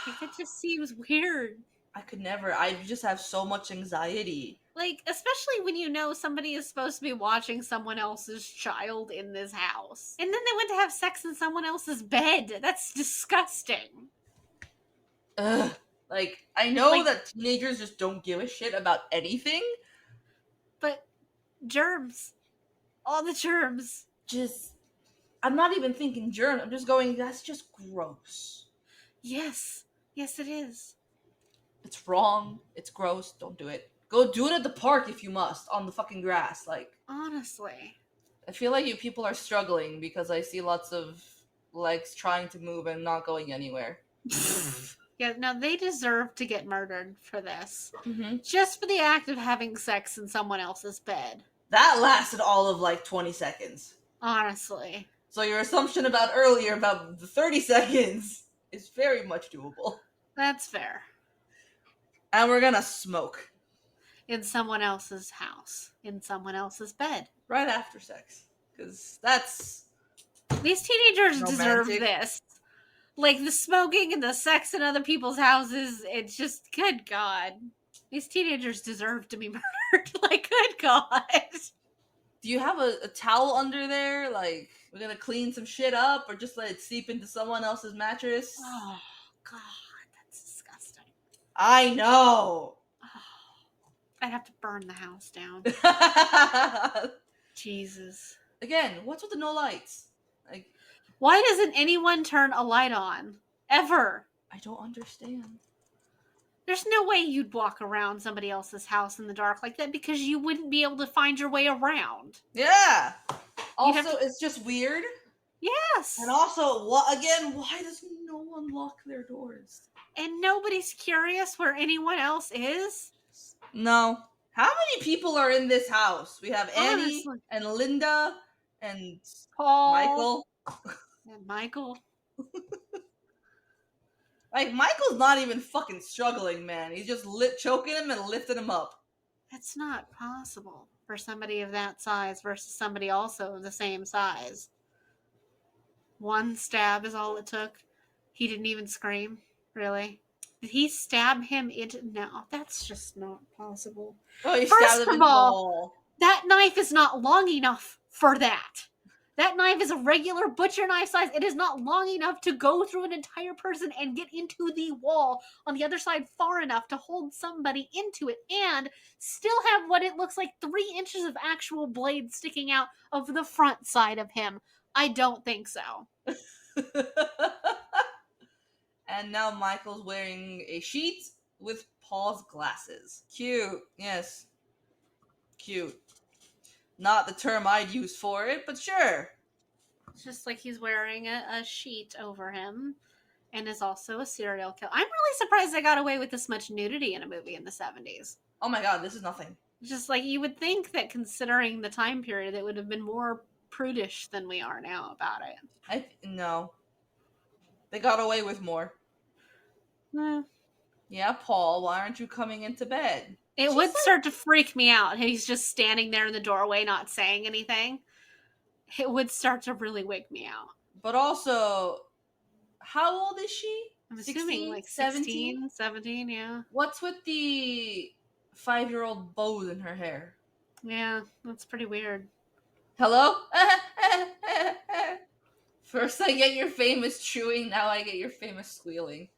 Like, that just seems weird. I could never. I just have so much anxiety. Like, especially when you know somebody is supposed to be watching someone else's child in this house. And then they went to have sex in someone else's bed. That's disgusting. Ugh. Like, I know Like- that teenagers just don't give a shit about anything. But germs. All the germs. Just, I'm not even thinking germ. I'm just going, that's just gross. Yes. Yes, it is. It's wrong. It's gross. Don't do it. Go do it at the park if you must, on the fucking grass. Like, Honestly. I feel like you people are struggling because I see lots of legs trying to move and not going anywhere. Yeah, no, they deserve to get murdered for this. Mm-hmm. Just for the act of having sex in someone else's bed. That lasted all of like 20 seconds. Honestly. So your assumption about earlier about the 30 seconds is very much doable. That's fair. And we're gonna smoke. In someone else's house. In someone else's bed. Right after sex. Because that's... These teenagers deserve Romantic. this. Like, the smoking and the sex in other people's houses, it's just, good God. These teenagers deserve to be murdered. Like, good God. Do you have a towel under there? Like, we're gonna clean some shit up or just let it seep into someone else's mattress? Oh, God. That's disgusting. I know! I'd have to burn the house down. Jesus. Again, what's with the no lights? Like, Why doesn't anyone turn a light on? Ever. I don't understand. There's no way you'd walk around somebody else's house in the dark like that because you wouldn't be able to find your way around. Yeah! You'd have Also, it's just weird. Yes. And also, again, why does no one lock their doors? And nobody's curious where anyone else is? No. How many people are in this house? We have Annie Honestly. and Linda and Paul. Michael. And Michael. Like, Michael's not even fucking struggling, man. He's just choking him and lifting him up. That's not possible. for somebody of that size versus somebody also of the same size. One stab is all it took. He didn't even scream. Really? Did he stab him into... No, that's just not possible. Oh, he stabbed First him of into the all, wall. that knife is not long enough for that. That knife is a regular butcher knife size. It is not long enough to go through an entire person and get into the wall on the other side far enough to hold somebody into it and still have what it looks like 3 inches of actual blade sticking out of the front side of him. I don't think so. And now Michael's wearing a sheet with Paul's glasses. Cute. Yes. Cute. Not the term I'd use for it, but sure. It's just like he's wearing a sheet over him and is also a serial killer. I'm really surprised they got away with this much nudity in a movie in the 70s. Oh my god, this is nothing. Just like you would think that considering the time period, it would have been more prudish than we are now about it. No. They got away with more. Eh. Yeah, Paul, why aren't you coming into bed? It would start to freak me out. He's just standing there in the doorway, not saying anything. It would start to really wake me out. But also, how old is she? I'm assuming like 16, 17, yeah. What's with the 5-year-old bows in her hair? Yeah, that's pretty weird. Hello? First I get your famous chewing, now I get your famous squealing.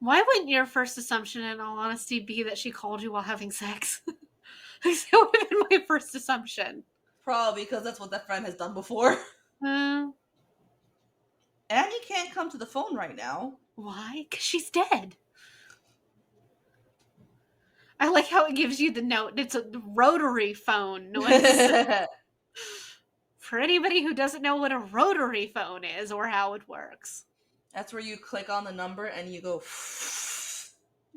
Why wouldn't your first assumption, in all honesty, be that she called you while having sex? That would have been my first assumption. Probably because that's what that friend has done before. Uh, Annie can't come to the phone right now. Why? Because she's dead. I like how it gives you the note. It's a rotary phone noise. For anybody who doesn't know what a rotary phone is or how it works. That's where you click on the number and you go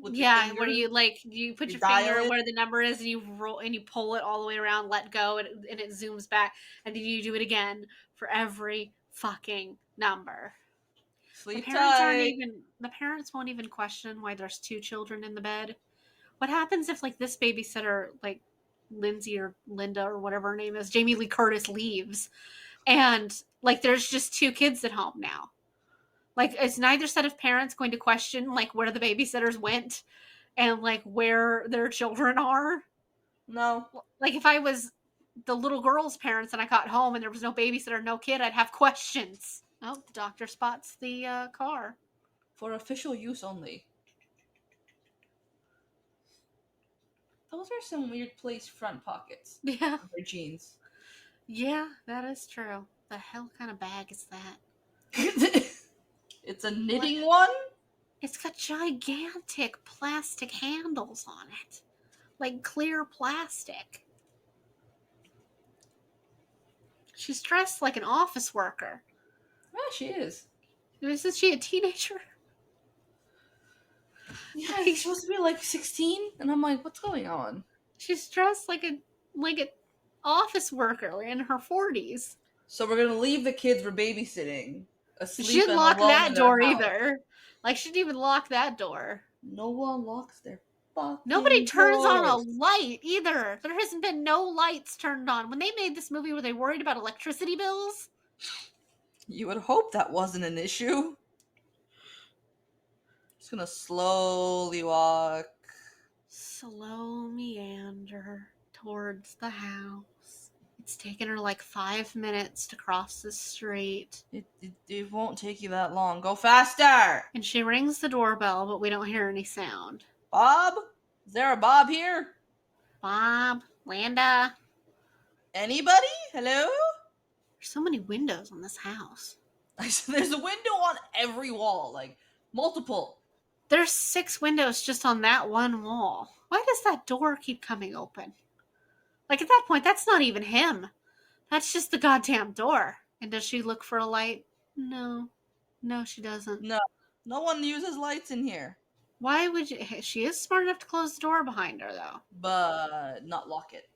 with Yeah, where you put your dial finger it. where the number is and you roll and you pull it all the way around, let go, and it zooms back, and then you do it again for every fucking number. Sleep The parents tight. the parents won't even question why there's 2 children in the bed. What happens if like this babysitter, like Lindsay or Linda or whatever her name is, Jamie Lee Curtis, leaves and like there's just 2 kids at home now? Like, is neither set of parents going to question like where the babysitters went and like where their children are? No. Like if I was the little girl's parents and I got home and there was no babysitter, no kid, I'd have questions. Oh, the doctor spots the car. For official use only. Those are some weird placed front pockets. Yeah. Of their jeans. Yeah, that is true. The hell kind of bag is that? It's a knitting one? It's got gigantic plastic handles on it. Like clear plastic. She's dressed like an office worker. Yeah, she is. Isn't she a teenager? Yeah, she's supposed to be like 16, and I'm like, what's going on? She's dressed like an office worker in her 40s. So we're gonna leave the kids for babysitting. Asleep She didn't and lock alone that in their door house. either. Like, she didn't even lock that door. No one locks their fucking Nobody turns on a doors. light either. There hasn't been no lights turned on. When they made this movie, were they worried about electricity bills? You would hope that wasn't an issue. Just gonna slowly walk. Slow meander towards the house. It's taken her like 5 minutes to cross the street. It won't take you that long. Go faster! And she rings the doorbell, but we don't hear any sound. Bob? Is there a Bob here? Bob? Linda? Anybody? Hello? There's so many windows on this house. There's a window on every wall, like multiple. There's 6 windows just on that one wall. Why does that door keep coming open? Like, at that point, that's not even him. That's just the goddamn door. And does she look for a light? No. No, she doesn't. No. No one uses lights in here. Why would you? She is smart enough to close the door behind her, though. But not lock it.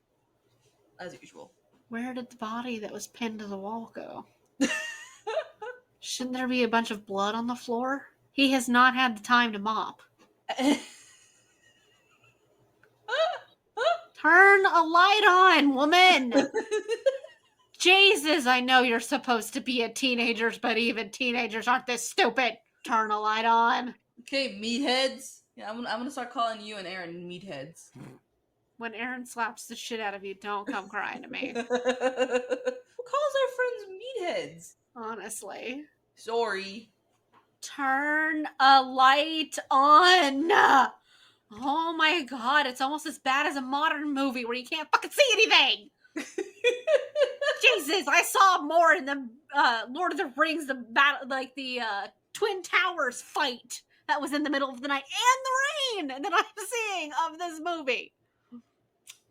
As usual. Where did the body that was pinned to the wall go? Shouldn't there be a bunch of blood on the floor? He has not had the time to mop. Turn a a light on, woman. Jesus, I know you're supposed to be a teenager, but even teenagers aren't this stupid. Turn a light on. Okay, meatheads. Yeah, I'm gonna start calling you and Aaron meatheads. When Aaron slaps the shit out of you, don't come crying to me. Who calls our friends meatheads? Honestly. Sorry. Turn a light on. Oh my god, it's almost as bad as a modern movie where you can't fucking see anything. Jesus, I saw more in the Lord of the Rings, the battle, like the Twin Towers fight that was in the middle of the night and the rain that I'm seeing of this movie.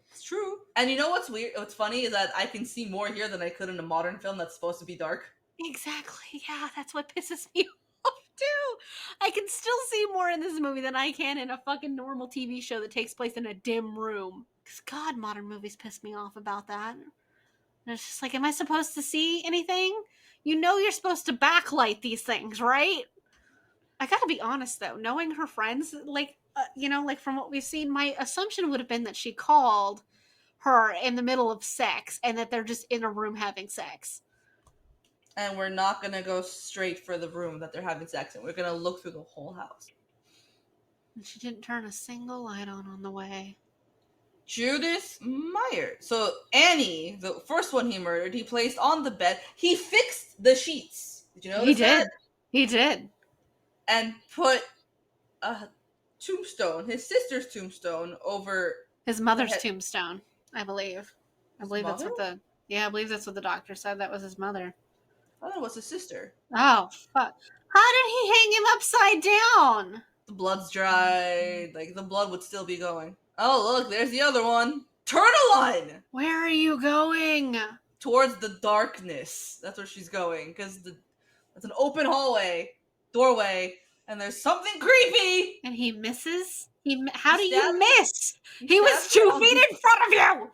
It's true. And you know what's weird? What's funny is that I can see more here than I could in a modern film that's supposed to be dark. Exactly. Yeah, that's what pisses me off too. I can still see more in this movie than I can in a fucking normal TV show that takes place in a dim room. Because God, modern movies piss me off about that. And it's just like, am I supposed to see anything? You know you're supposed to backlight these things, right? I gotta be honest though, knowing her friends, like, like from what we've seen, my assumption would have been that she called her in the middle of sex and that they're just in a room having sex. And we're not gonna go straight for the room that they're having sex in. We're gonna look through the whole house. And she didn't turn a single light on the way. Judith Meyer. So Annie, the first one he murdered, he placed on the bed. He fixed the sheets. Did you notice that? He did. And put a tombstone, his sister's tombstone, over his mother's tombstone, I believe. I believe mother? I believe that's what the doctor said. That was his mother. I thought it was his sister. Oh, fuck. How did he hang him upside down? The blood's dried. Like, the blood would still be going. Oh, look, there's the other one. Turn a line! Where are you going? Towards the darkness. That's where she's going. Because it's an open hallway, doorway, and there's something creepy! And he misses? How do you miss? He was 2 feet in front of you!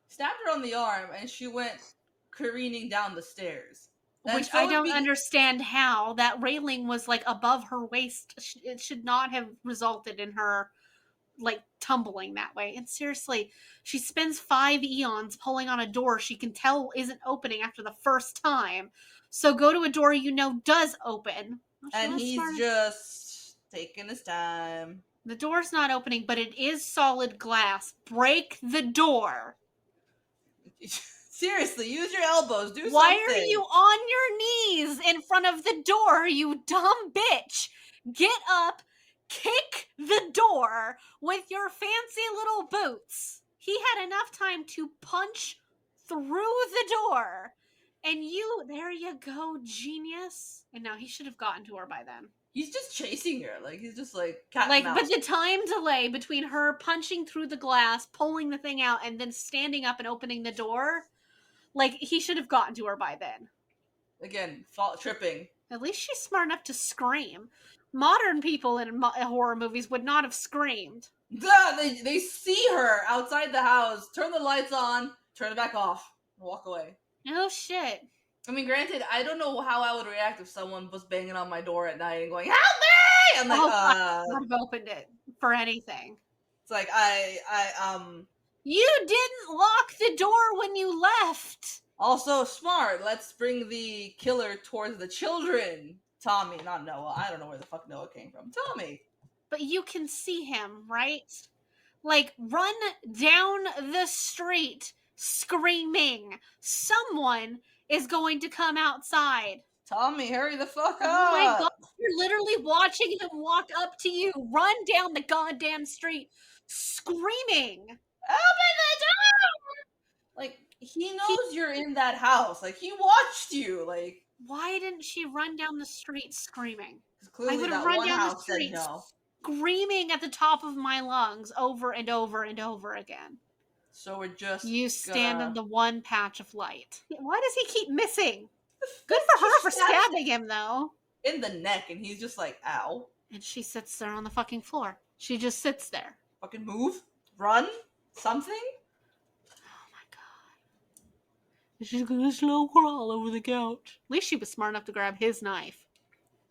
Stabbed her on the arm, and she went careening down the stairs. Which I don't understand how. That railing was, like, above her waist. It should not have resulted in her, like, tumbling that way. And seriously, she spends 5 eons pulling on a door she can tell isn't opening after the first time. So go to a door you know does open. And he's just taking his time. The door's not opening, but it is solid glass. Break the door. Seriously, use your elbows. Do something. Why are you on your knees in front of the door, you dumb bitch? Get up, kick the door with your fancy little boots. He had enough time to punch through the door. And there you go, genius. And now he should have gotten to her by then. He's just chasing her. Like, he's just like cat and mouse. But the time delay between her punching through the glass, pulling the thing out, and then standing up and opening the door, like, he should have gotten to her by then. Again, tripping. At least she's smart enough to scream. Modern people in horror movies would not have screamed. They see her outside the house, turn the lights on, turn it back off, and walk away. Oh, shit. I mean, granted, I don't know how I would react if someone was banging on my door at night and going, "Help me!" I'm like, I would have opened it for anything. It's like, You didn't lock the door when you left. Also smart. Let's bring the killer towards the children. Tommy, not Noah. I don't know where the fuck Noah came from. Tommy. But you can see him, right? Like, run down the street screaming. Someone is going to come outside. Tommy, hurry the fuck up. Oh my god, you're literally watching him walk up to you. Run down the goddamn street screaming. Open the door! Like, he knows you're in that house. Like, he watched you. Like, why didn't she run down the street screaming? I would have run down the street no. Screaming at the top of my lungs over and over and over again. So we're just you stand in the one patch of light. Why does he keep missing? Good for her for stabbing him, though. In the neck, and he's just like, ow. And she sits there on the fucking floor. She just sits there. Fucking move. Run. Something. Oh my god. And she's gonna slow crawl over the couch. At least she was smart enough to grab his knife.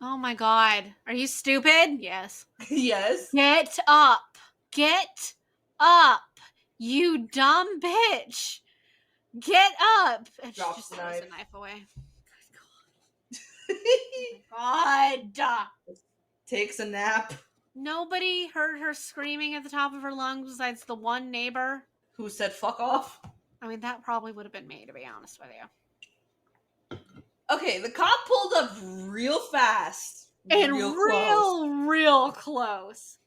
Oh my god. Are you stupid? Yes. Yes. Get up. Get up. You dumb bitch! Get up! And she Drops just the throws the knife. knife away. God! Takes a nap. Nobody heard her screaming at the top of her lungs besides the one neighbor. Who said fuck off? I mean, that probably would have been me, to be honest with you. Okay, the cop pulled up real fast. And Real close. real close.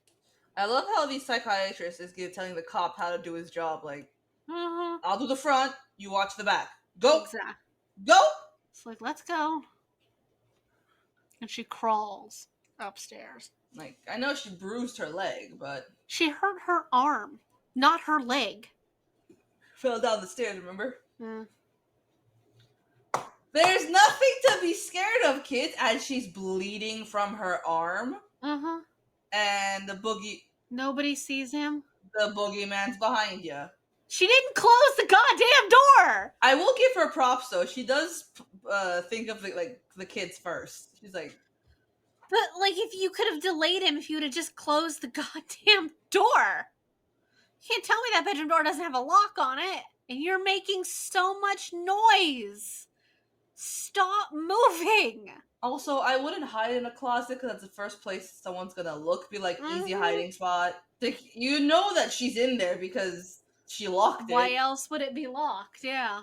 I love how these psychiatrists is telling the cop how to do his job. Like, Uh-huh. I'll do the front, you watch the back. Go! Exactly. Go! It's like, let's go. And she crawls upstairs. Like, I know she bruised her leg, but She hurt her arm, not her leg. fell down the stairs, remember? Mm. There's nothing to be scared of, kids, as she's bleeding from her arm. Uh-huh. And the Sees him. The boogeyman's behind you. She didn't close the goddamn door! I will give her props, though. She does think of, the kids first. She's like... But, if you could have delayed him if you would have just closed the goddamn door. You can't tell me that bedroom door doesn't have a lock on it. And you're making so much noise. Stop moving. Also, I wouldn't hide in a closet because that's the first place someone's gonna look. Be like, easy hiding spot. Like, you know that she's in there because she locked it. Why else would it be locked? Yeah.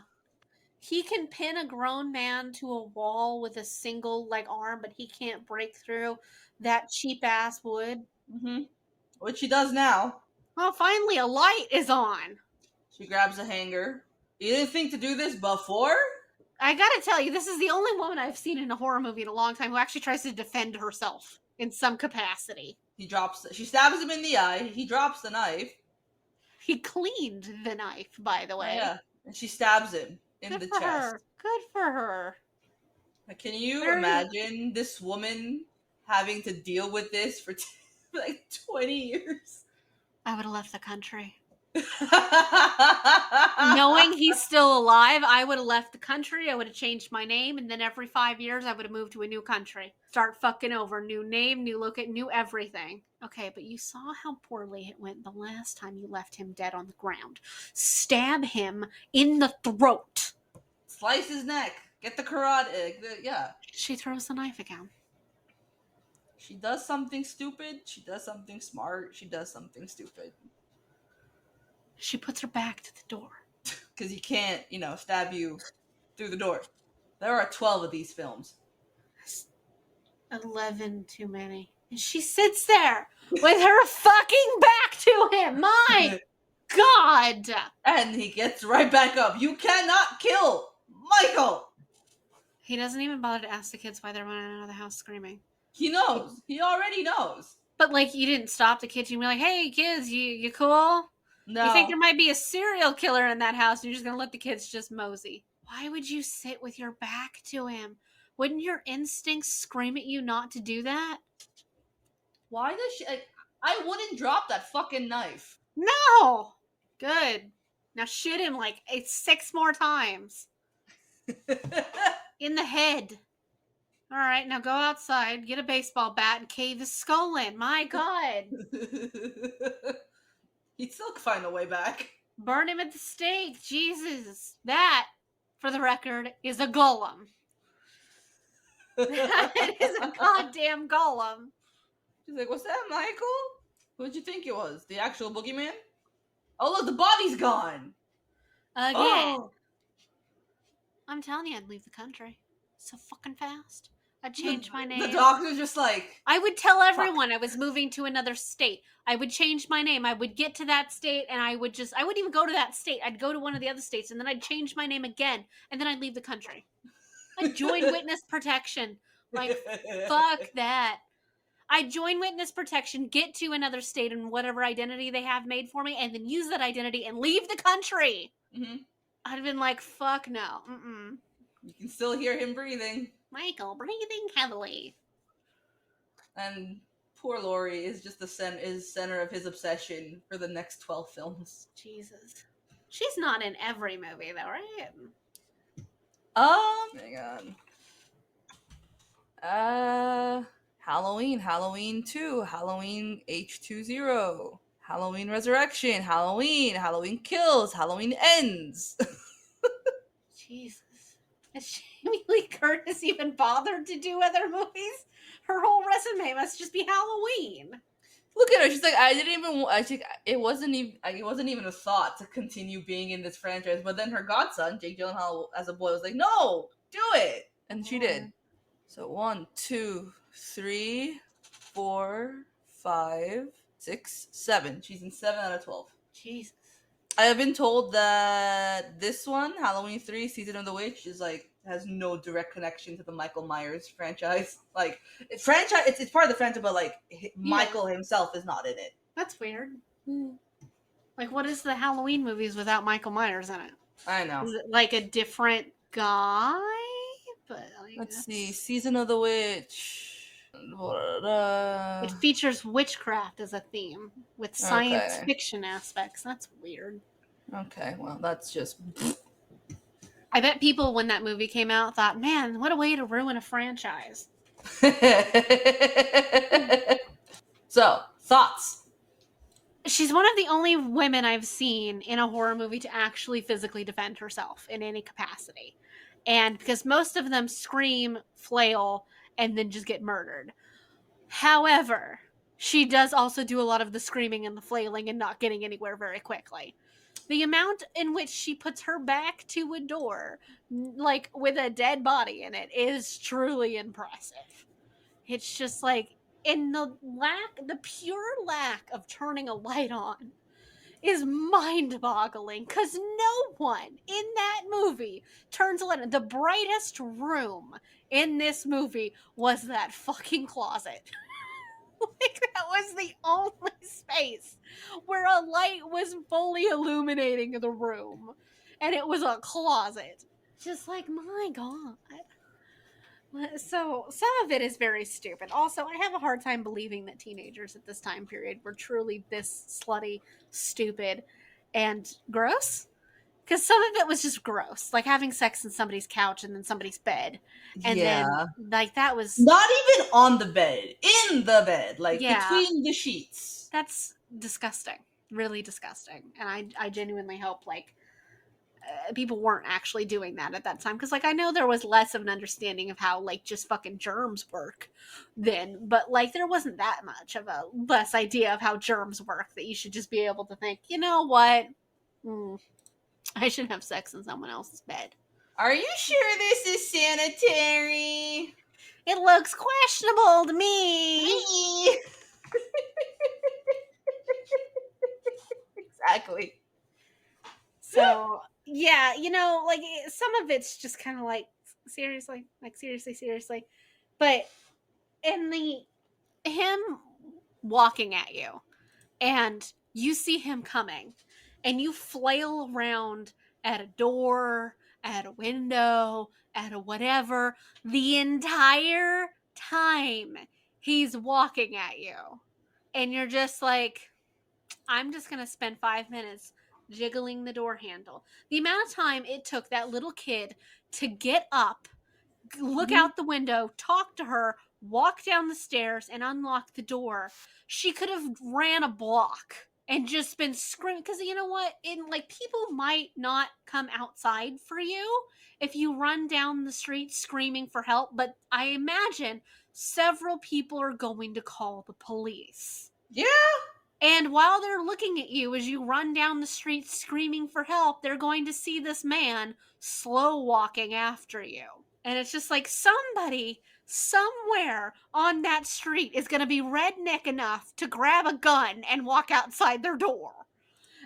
He can pin a grown man to a wall with a single arm, but he can't break through that cheap ass wood. Mm-hmm. Which she does now. Well, finally a light is on. She grabs a hanger. You didn't think to do this before? I gotta tell you, this is the only woman I've seen in a horror movie in a long time who actually tries to defend herself in some capacity. She stabs him in the eye. He drops the knife. He cleaned the knife, by the way. Yeah. And she stabs him in the chest. Her. Good for her. Can you imagine this woman having to deal with this for 20 years? I would have left the country. Knowing he's still alive, I would have left the country. I would have changed my name, and then every 5 years, I would have moved to a new country. Start fucking over. New name, new look, new everything. Okay, but you saw how poorly it went the last time you left him dead on the ground. Stab him in the throat. Slice his neck. Get the karate. Yeah. She throws the knife again. She does something stupid. She does something smart. She does something stupid. She puts her back to the door. Because he can't, stab you through the door. There are 12 of these films. 11 too many. And she sits there with her fucking back to him. My God. And he gets right back up. You cannot kill Michael. He doesn't even bother to ask the kids why they're running out of the house screaming. He knows. He already knows. But, you didn't stop the kids. You be like, hey, kids, you cool? No. You think there might be a serial killer in that house and you're just going to let the kids just mosey? Why would you sit with your back to him? Wouldn't your instincts scream at you not to do that? Why does she... I wouldn't drop that fucking knife. No! Good. Now shoot him 6 more times. In the head. All right, now go outside, get a baseball bat, and cave his skull in. My God. He'd still find a way back. Burn him at the stake. Jesus. That, for the record, is a golem. That is a goddamn golem. She's like, what's that, Michael? Who'd you think it was? The actual boogeyman? Oh, look, the body's gone. Again. Oh. I'm telling you, I'd leave the country. So fucking fast. I'd change my name. The doctor's just like... I would tell everyone I was moving to another state. I would change my name. I would get to that state and I wouldn't even go to that state. I'd go to one of the other states and then I'd change my name again and then I'd leave the country. I'd join witness protection. Fuck that. I'd join witness protection, get to another state and whatever identity they have made for me, and then use that identity and leave the country. Mm-hmm. I'd have been like, fuck no. Mm-mm. You can still hear him breathing. Michael, breathing heavily. And poor Laurie is just the center of his obsession for the next 12 films. Jesus. She's not in every movie, though, right? Hang on. Halloween 2, Halloween H20, Halloween Resurrection, Halloween, Halloween Kills, Halloween Ends. Jesus. Has Jamie Lee Curtis even bothered to do other movies? Her whole resume must just be Halloween. Look at her. She's like, I didn't even. I think it wasn't even. It wasn't even a thought to continue being in this franchise. But then her godson, Jake Gyllenhaal, as a boy, was like, "No, do it," and she did. So 1, 2, 3, 4, 5, 6, 7. She's in 7 out of 12. Jesus. I have been told that this one, Halloween 3, Season of the Witch, is like has no direct connection to the Michael Myers franchise. Like it's part of the franchise, but like Michael himself is not in it. That's weird. Like, what is the Halloween movies without Michael Myers in it? I know. Is it like a different guy? But let's see, Season of the Witch. It features witchcraft as a theme with science fiction aspects. That's weird. Okay, well, that's just. I bet people, when that movie came out, thought, man, what a way to ruin a franchise. So, thoughts? She's one of the only women I've seen in a horror movie to actually physically defend herself in any capacity. And because most of them scream, flail, and then just get murdered. However, she does also do a lot of the screaming and the flailing and not getting anywhere very quickly. The amount in which she puts her back to a door, like with a dead body in it, is truly impressive. It's just like, in the pure lack of turning a light on is mind-boggling, because no one in that movie turns a light on. The brightest room in this movie was that fucking closet. Like, that was the only space where a light was fully illuminating the room, and it was a closet. Just like, my god. So some of it is very stupid. Also, I have a hard time believing that teenagers at this time period were truly this slutty, stupid, and gross. Because some of it was just gross, like having sex in somebody's couch and then somebody's bed, and then like that was not even on the bed, in the bed, like between the sheets. That's disgusting, really disgusting. And I genuinely hope like people weren't actually doing that at that time, because like I know there was less of an understanding of how like just fucking germs work then, but like there wasn't that much of a less idea of how germs work that you should just be able to think, you know what, I should have sex in someone else's bed. Are you sure this is sanitary? It looks questionable to me. Exactly. So yeah, you know, like some of it's just kind of like seriously, but in him walking at you and you see him coming and you flail around at a door, at a window, at a whatever, the entire time he's walking at you, and you're just like, I'm just gonna spend 5 minutes jiggling the door handle. The amount of time it took that little kid to get up, look out the window, talk to her, walk down the stairs, and unlock the door. She could have ran a block and just been screaming, because you know what, like people might not come outside for you if you run down the street screaming for help, but I imagine several people are going to call the police. Yeah. And while they're looking at you as you run down the street screaming for help, they're going to see this man slow walking after you. And it's just like somebody somewhere on that street is going to be redneck enough to grab a gun and walk outside their door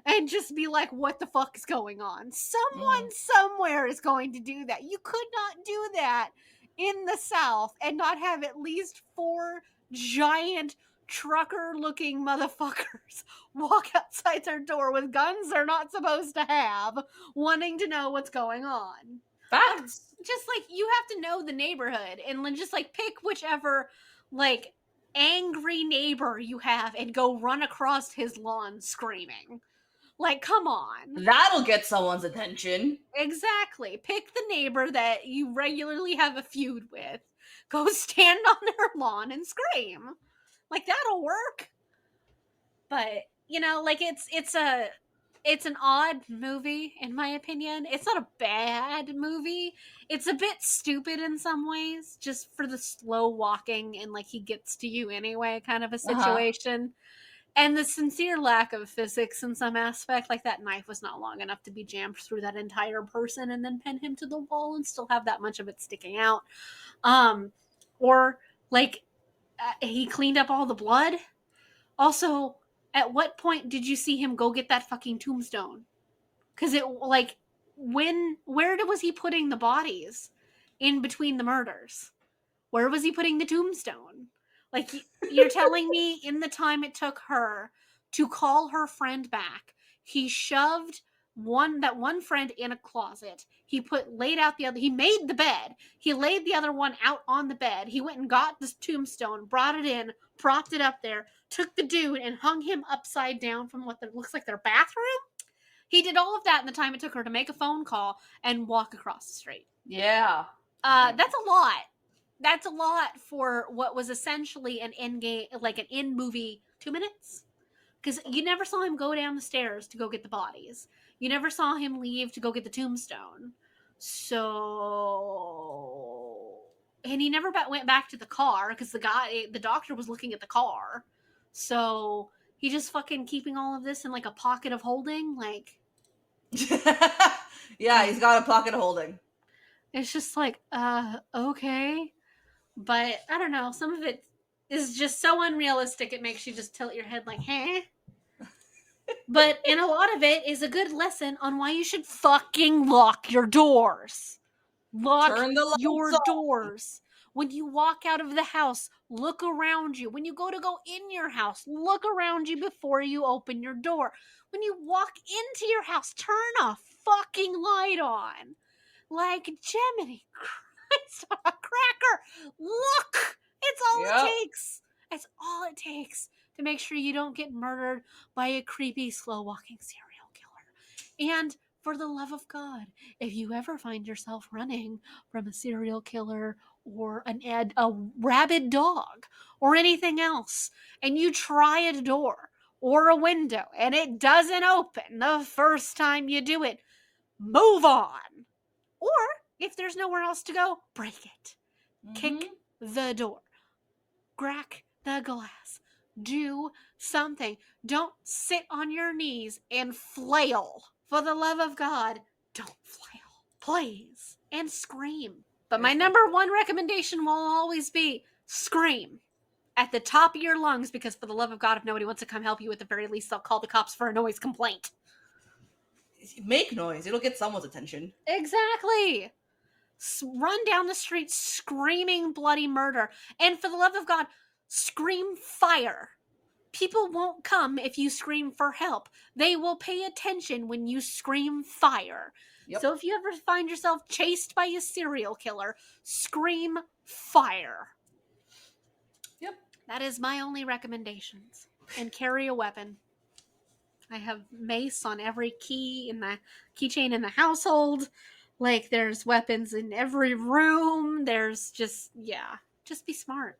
and just be like, what the fuck is going on? Someone somewhere is going to do that. You could not do that in the South and not have at least 4 giant trucker-looking motherfuckers walk outside their door with guns they're not supposed to have, wanting to know what's going on. Facts. Just like, you have to know the neighborhood and just like pick whichever like angry neighbor you have and go run across his lawn screaming. Like, come on. That'll get someone's attention. Exactly. Pick the neighbor that you regularly have a feud with. Go stand on their lawn and scream. Like, that'll work. But you know, like it's an odd movie in my opinion. It's not a bad movie. It's a bit stupid in some ways, just for the slow walking and like he gets to you anyway kind of a Uh-huh. situation. And the sincere lack of physics in some aspect, like that knife was not long enough to be jammed through that entire person and then pin him to the wall and still have that much of it sticking out. Um, or like he cleaned up all the blood. Also, at what point did you see him go get that fucking tombstone? Because it like where was he putting the bodies in between the murders? Where was he putting the tombstone? Like, you're telling me in the time it took her to call her friend back, he shoved one friend in a closet. He laid out the other. He made the bed. He laid the other one out on the bed. He went and got this tombstone, brought it in, propped it up there, took the dude and hung him upside down from what looks like their bathroom. He did all of that in the time it took her to make a phone call and walk across the street. Yeah. That's a lot. That's a lot for what was essentially an in game, like an in movie 2 minutes. Because you never saw him go down the stairs to go get the bodies. You never saw him leave to go get the tombstone. So, and he never went back to the car because the doctor was looking at the car. So he just fucking keeping all of this in like a pocket of holding. Like, Yeah, he's got a pocket holding. it's just like, okay. But I don't know. Some of it is just so unrealistic. It makes you just tilt your head like, "Huh?" But and a lot of it is a good lesson on why you should fucking lock your doors. Lock Turn the lights your off. doors. When you walk out of the house, look around you. When you go in your house, look around you before you open your door. When you walk into your house, turn a fucking light on. Like, Jiminy Christ on a cracker. Look! It's all it Yep. takes. It's all it takes to make sure you don't get murdered by a creepy, slow walking serial killer. And for the love of God, if you ever find yourself running from a serial killer or a rabid dog or anything else, and you try a door or a window and it doesn't open the first time you do it, move on. Or if there's nowhere else to go, break it. Kick the door. Crack the glass. Do something. Don't sit on your knees and flail. For the love of God, don't flail. Please. And scream. But my number one recommendation will always be scream at the top of your lungs, because for the love of God, if nobody wants to come help you, at the very least, they'll call the cops for a noise complaint. Make noise. It'll get someone's attention. Exactly. Run down the street screaming bloody murder. And for the love of God, scream fire. People won't come if you scream for help. They will pay attention when you scream fire. Yep. So if you ever find yourself chased by a serial killer, scream fire. Yep. That is my only recommendations. And carry a weapon. I have mace on every key in the keychain in the household. Like, there's weapons in every room. There's just be smart.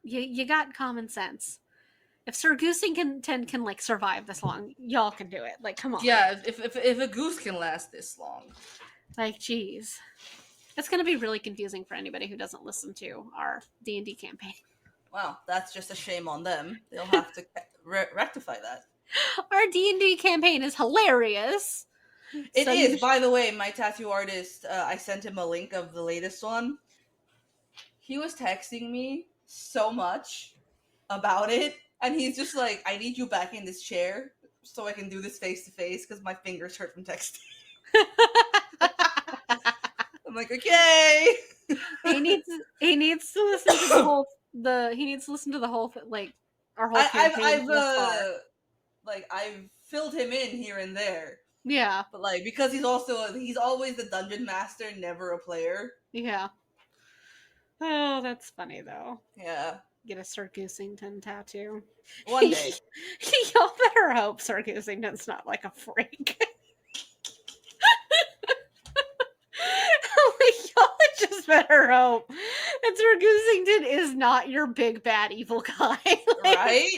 You got common sense. If Sir Goosington can like survive this long, y'all can do it. Like, come on. Yeah, if a goose can last this long. Like, geez. It's going to be really confusing for anybody who doesn't listen to our D&D campaign. Wow, that's just a shame on them. They'll have to rectify that. Our D&D campaign is hilarious. It is. By the way, my tattoo artist, I sent him a link of the latest one. He was texting me so much about it, and he's just like, I need you back in this chair so I can do this face to face because my fingers hurt from texting. I'm like, okay. he needs to listen to the whole like our whole campaign thus far. Like, I've filled him in here and there. Yeah. But like, because he's always the dungeon master, never a player. Yeah. Oh, that's funny though. Yeah. Get a Sir Goosington tattoo. One day. Y'all better hope Sir Goosington's not like a freak. Y'all just better hope that Sir Goosington is not your big bad evil guy. Right?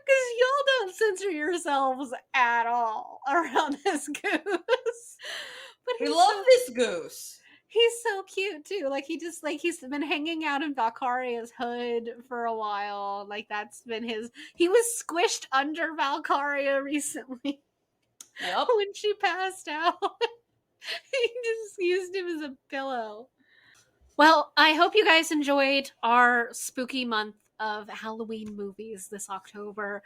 y'all don't censor yourselves at all around this goose. But We love this goose. he's so cute too. Like he's been hanging out in Valkyria's hood for a while. Like that's been his. He was squished under Valkyria recently Yep. when she passed out. He just used him as a pillow. Well, I hope you guys enjoyed our spooky month of Halloween movies this October.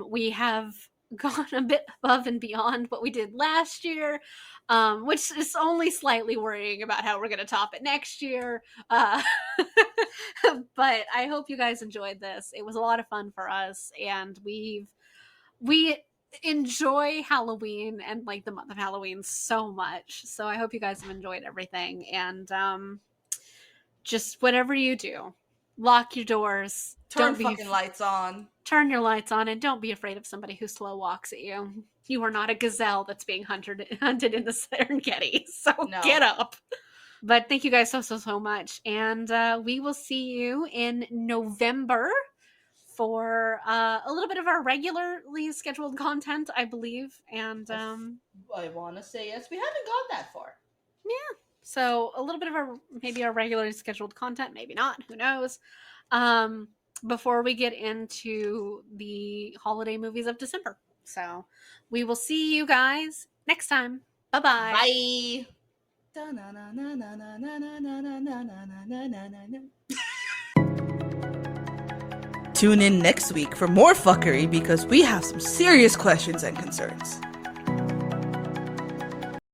We have gone a bit above and beyond what we did last year, which is only slightly worrying about how we're going to top it next year. But I hope you guys enjoyed this. It was a lot of fun for us, and we enjoy Halloween and like the month of Halloween so much. So I hope you guys have enjoyed everything, and just whatever you do, lock your doors. Turn fucking lights on. Turn your lights on, and don't be afraid of somebody who slow walks at you. You are not a gazelle that's being hunted in the Serengeti. So No. get up. But thank you guys so much, and we will see you in November for a little bit of our regularly scheduled content, I believe. And I want to say yes. We haven't gone that far. Yeah. So a little bit of our regularly scheduled content, maybe not, who knows. Before we get into the holiday movies of December. So we will see you guys next time. Bye-bye. Tune in next week for more fuckery because we have some serious questions and concerns.